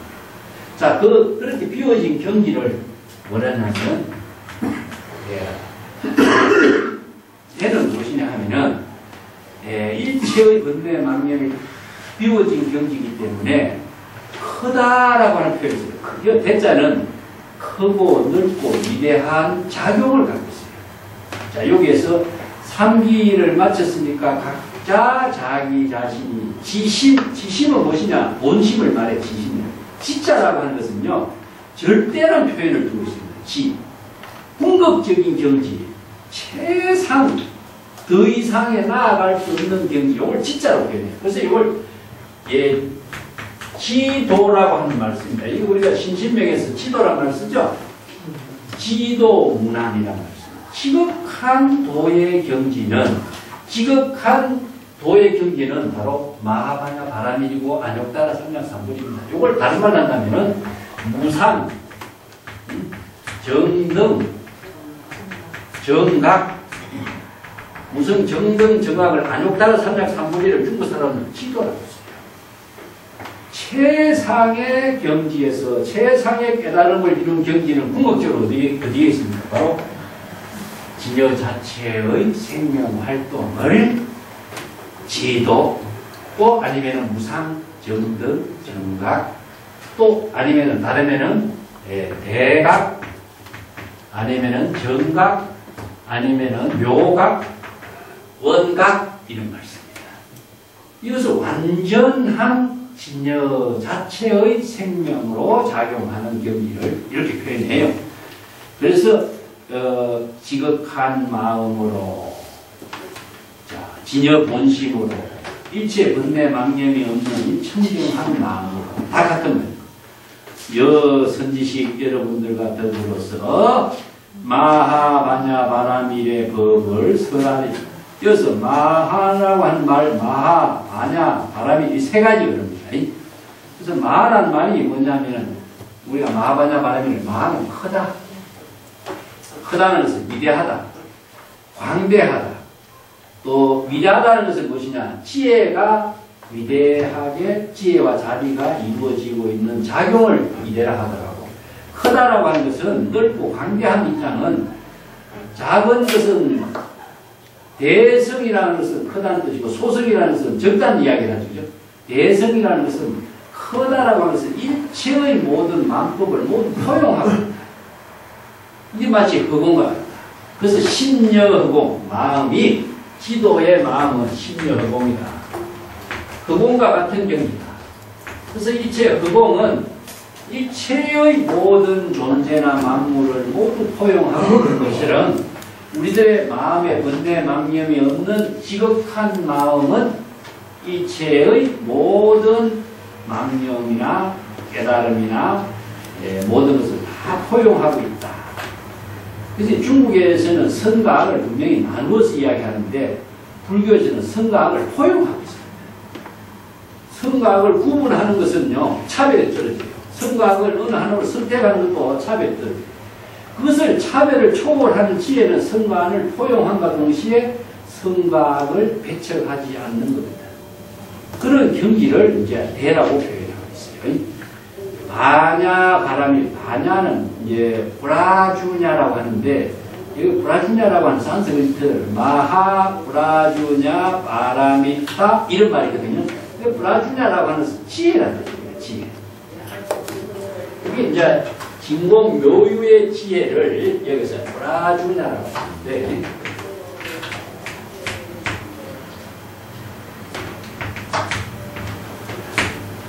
A: 자, 그렇게 비워진 경지를 뭐라냐면, 얘는 무엇이냐 하면은, 일체의 분내 망념이 비워진 경지이기 때문에 크다라고 하는 표현이 있어요. 그 대자는 크고 넓고 위대한 작용을 갖고 있어요. 자, 여기에서 3기를 마쳤으니까 각자 자기 자신이 지심은 무엇이냐? 본심을 말해, 지심을. 지자라고 하는 것은요, 절대란 표현을 두고 있습니다. 궁극적인 경지, 최상, 더 이상에 나아갈 수 없는 경지, 이걸 지자로 표현해요. 그래서 이걸, 지도라고 하는 말 씁니다. 이거 우리가 신신명에서 지도라는 말 쓰죠? 지도문안이라는 말 씁니다. 지극한 도의 경지는 바로 마하바냐 바라밀이고 안욕따라 삼량삼불입니다. 이걸 다른 말 한다면은 무상, 정등, 정각, 무슨 정등, 정각을 안욕따라 삼량삼불이를 중국 사람은 지도라고 했어요. 최상의 경지에서 최상의 깨달음을 이룬 경지는 궁극적으로 어디에 있습니까? 바로 진여 자체의 생명활동을 지도, 또 아니면은 무상, 정등, 정각, 또 아니면은 다르면은 대각, 아니면은 정각, 아니면은 묘각, 원각, 이런 말씀입니다. 이것을 완전한 진여 자체의 생명으로 작용하는 경지를 이렇게 표현해요. 그래서 지극한 마음으로, 자, 진여 본심으로, 일체 번뇌 망념이 없는 청정한 마음으로 다 같은 거예요. 선지식 여러분들과 더불어서 마하바냐 바라밀의 법을 설하리. 여기서 마하라고 하는 말, 마하, 바냐, 바라밀, 이 세 가지 그럽니다. 그래서 마하라는 말이 뭐냐면은, 우리가 마하바냐 바라밀, 마하는 크다. 크다는 것은 위대하다. 광대하다. 또 위대하다는 것은 무엇이냐? 지혜가 위대하게 지혜와 자비가 이루어지고 있는 작용을 위대라 하더라고. 크다라고 하는 것은 넓고 광대한 입장은, 작은 것은 대성이라는 것은 크다는 뜻이고, 소성이라는 것은 적다는 이야기를 하죠. 대성이라는 것은 크다라고 하는 것은 일체의 모든 만법을 모두 포용하고, 이게 마치 허공과 같다. 그래서 심려허공, 마음이, 지도의 마음은 심려허공이다. 허공과 같은 경지다. 그래서 일체 허공은 일체의 모든 존재나 만물을 모두 포용하고 있는 것처럼, 우리들의 마음에 번뇌 망념이 없는 지극한 마음은 일체의 모든 망념이나 깨달음이나 모든 것을 다 포용하고 있다. 그래서 중국에서는 선과 악을 분명히 나누어서 이야기하는데, 불교에서는 선과 악을 포용하고 있습니다. 선과 악을 구분하는 것은요, 차별에 떨어져요. 선과 악을 어느 하나를 선택하는 것도 차별에 떨어져요. 그것을 차별을 초월하는 지혜는 선과 악을 포용함과 동시에 선과 악을 배척하지 않는 겁니다. 그런 경지를 이제 대라고 표현하고 있어요. 바냐, 바람이, 바냐는 이제 브라주냐라고 하는데, 여기 브라주냐라고 하는 산스크리트, 마하, 브라주냐, 바라미타, 이런 말이거든요. 브라주냐라고 하는 지혜라는 뜻이에요. 지혜. 이게 이제 진공 묘유의 지혜를 여기서 보라주냐라고 하는데,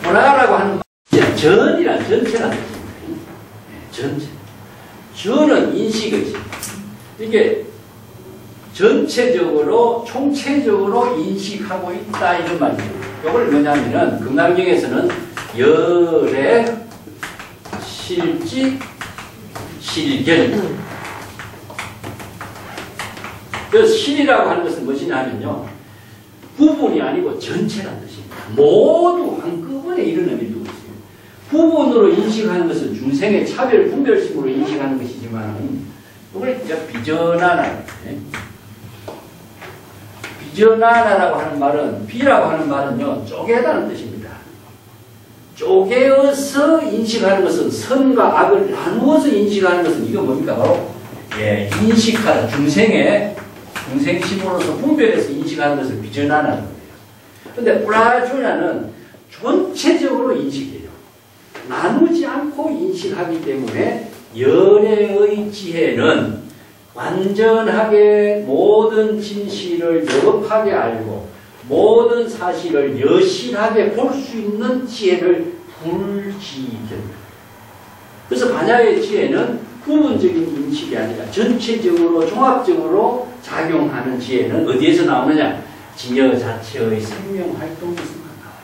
A: 보라라고 하는 말은 전이란 전체라는 뜻입니다. 전체. 전은 인식이지. 이게 전체적으로, 총체적으로 인식하고 있다, 이런 말이죠. 이걸 뭐냐면은, 금강경에서는 열의 실지, 실견. 그래서 실이라고 하는 것은 무엇이냐면요, 부분이 아니고 전체라는 뜻입니다. 모두 한꺼번에 이런 의미를 두고 있어요. 부분으로 인식하는 것은 중생의 차별, 분별심으로 인식하는 것이지만, 이걸 이제 비전하나. 비전하나라고 하는 말은, 비라고 하는 말은요, 쪼개다는 뜻입니다. 쪼개어서 인식하는 것은, 선과 악을 나누어서 인식하는 것은, 이거 뭡니까? 바로, 인식하다. 중생심으로서 분별해서 인식하는 것을 비전하나는 거예요. 근데 프라주냐는 전체적으로 인식해요. 나누지 않고 인식하기 때문에, 열애의 지혜는 완전하게 모든 진실을 여급하게 알고 모든 사실을 여실하게 볼 수 있는 지혜를 불지견. 그래서 반야의 지혜는 부분적인 인식이 아니라 전체적으로 종합적으로 작용하는 지혜는 어디에서 나오느냐? 진여 자체의 생명활동에서 나와요.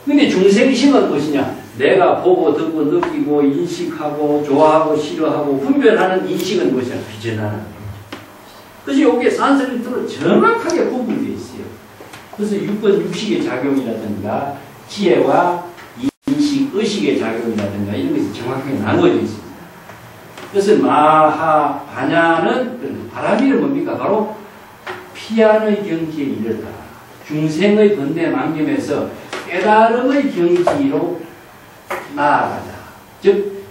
A: 근데 중생심은 무엇이냐? 내가 보고 듣고 느끼고 인식하고 좋아하고 싫어하고 분별하는 인식은 무엇이냐? 비전하는 거죠. 그래서 여기에 산스크리트로 정확하게 구분되어 있어요. 그래서 6번 육식의 작용이라든가 지혜와 인식, 의식의 작용이라든가 이런 것이 정확하게 나누어져 있습니다. 그래서 마하, 반야는 바람이는 뭡니까? 바로 피안의 경지에 이르다. 중생의 번뇌망념에서 깨달음의 경지로 나아가자. 즉,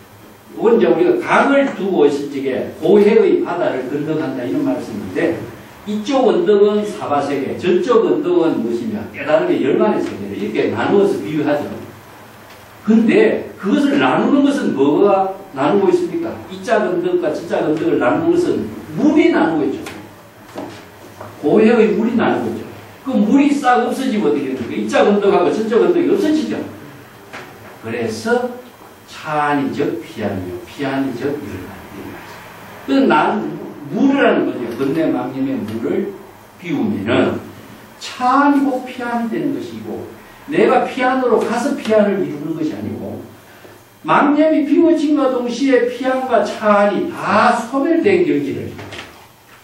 A: 이건 이제 우리가 강을 두고 있을 적에 고해의 바다를 건너간다 이런 말씀인데, 이쪽 언덕은 사바세계, 저쪽 언덕은 무엇이냐? 깨달음의 열반의 세계를 이렇게 나누어서 비유하죠. 근데 그것을 나누는 것은 뭐가 나누고 있습니까? 이짝 언덕과 저짝 언덕을 나누는 것은 물이 나누고 있죠. 고해의 물이 나누고 있죠. 그 물이 싹 없어지면 어떻게 됩니까? 이짝 언덕하고 저쪽 언덕이 없어지죠. 그래서 차안이 즉 피안이요, 피안이 즉 열반이요. 그래서 나는 물이라는 거죠. 번뇌망념의 물을 비우면은 차안이고 피안이 되는 것이고, 내가 피안으로 가서 피안을 이루는 것이 아니고, 망념이 비워짐과 동시에 피안과 차안이 다 소멸된 경지를,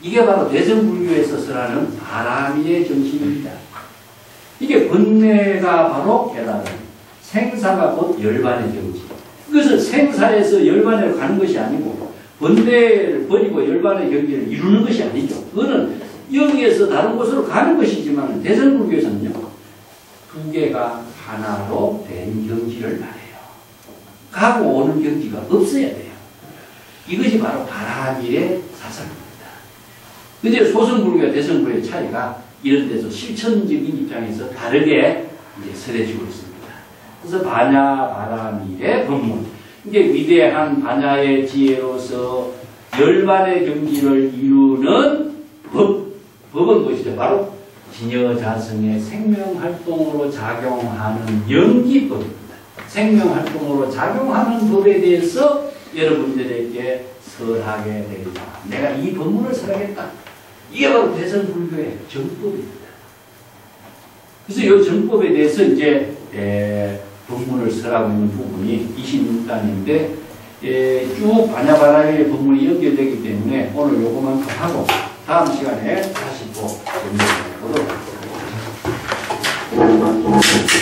A: 이게 바로 대승불교에서 설하는 바라미의 정신입니다. 이게 번뇌가 바로 깨달음, 생사가 곧 열반의 경지. 그것은 생사에서 열반에 가는 것이 아니고 번뇌를 버리고 열반의 경지를 이루는 것이 아니죠. 그거는 여기에서 다른 곳으로 가는 것이지만 대승불교에서는요, 두 개가 하나로 된 경지를 말해요. 가고 오는 경지가 없어야 돼요. 이것이 바로 바라미의 사상입니다. 근데 소승불교와 대승불교의 차이가 이런 데서 실천적인 입장에서 다르게 이제 설해지고 있습니다. 그래서 반야 바라미의 법문. 이게 위대한 반야의 지혜로서 열반의 경지를 이루는 법은 무엇이죠? 바로 진여자성의 생명활동으로 작용하는 연기법입니다. 생명활동으로 작용하는 법에 대해서 여러분들에게 설하게 되리라. 내가 이 법문을 설하겠다. 이게 바로 대승불교의 정법입니다. 그래서 이 정법에 대해서 이제 법문을 설하고 있는 부분이 26단인데 쭉 반야바라미의 법문이 연결되기 때문에 오늘 요거만 더 하고 다음 시간에 다시 또 연결해 보도록 하겠습니다.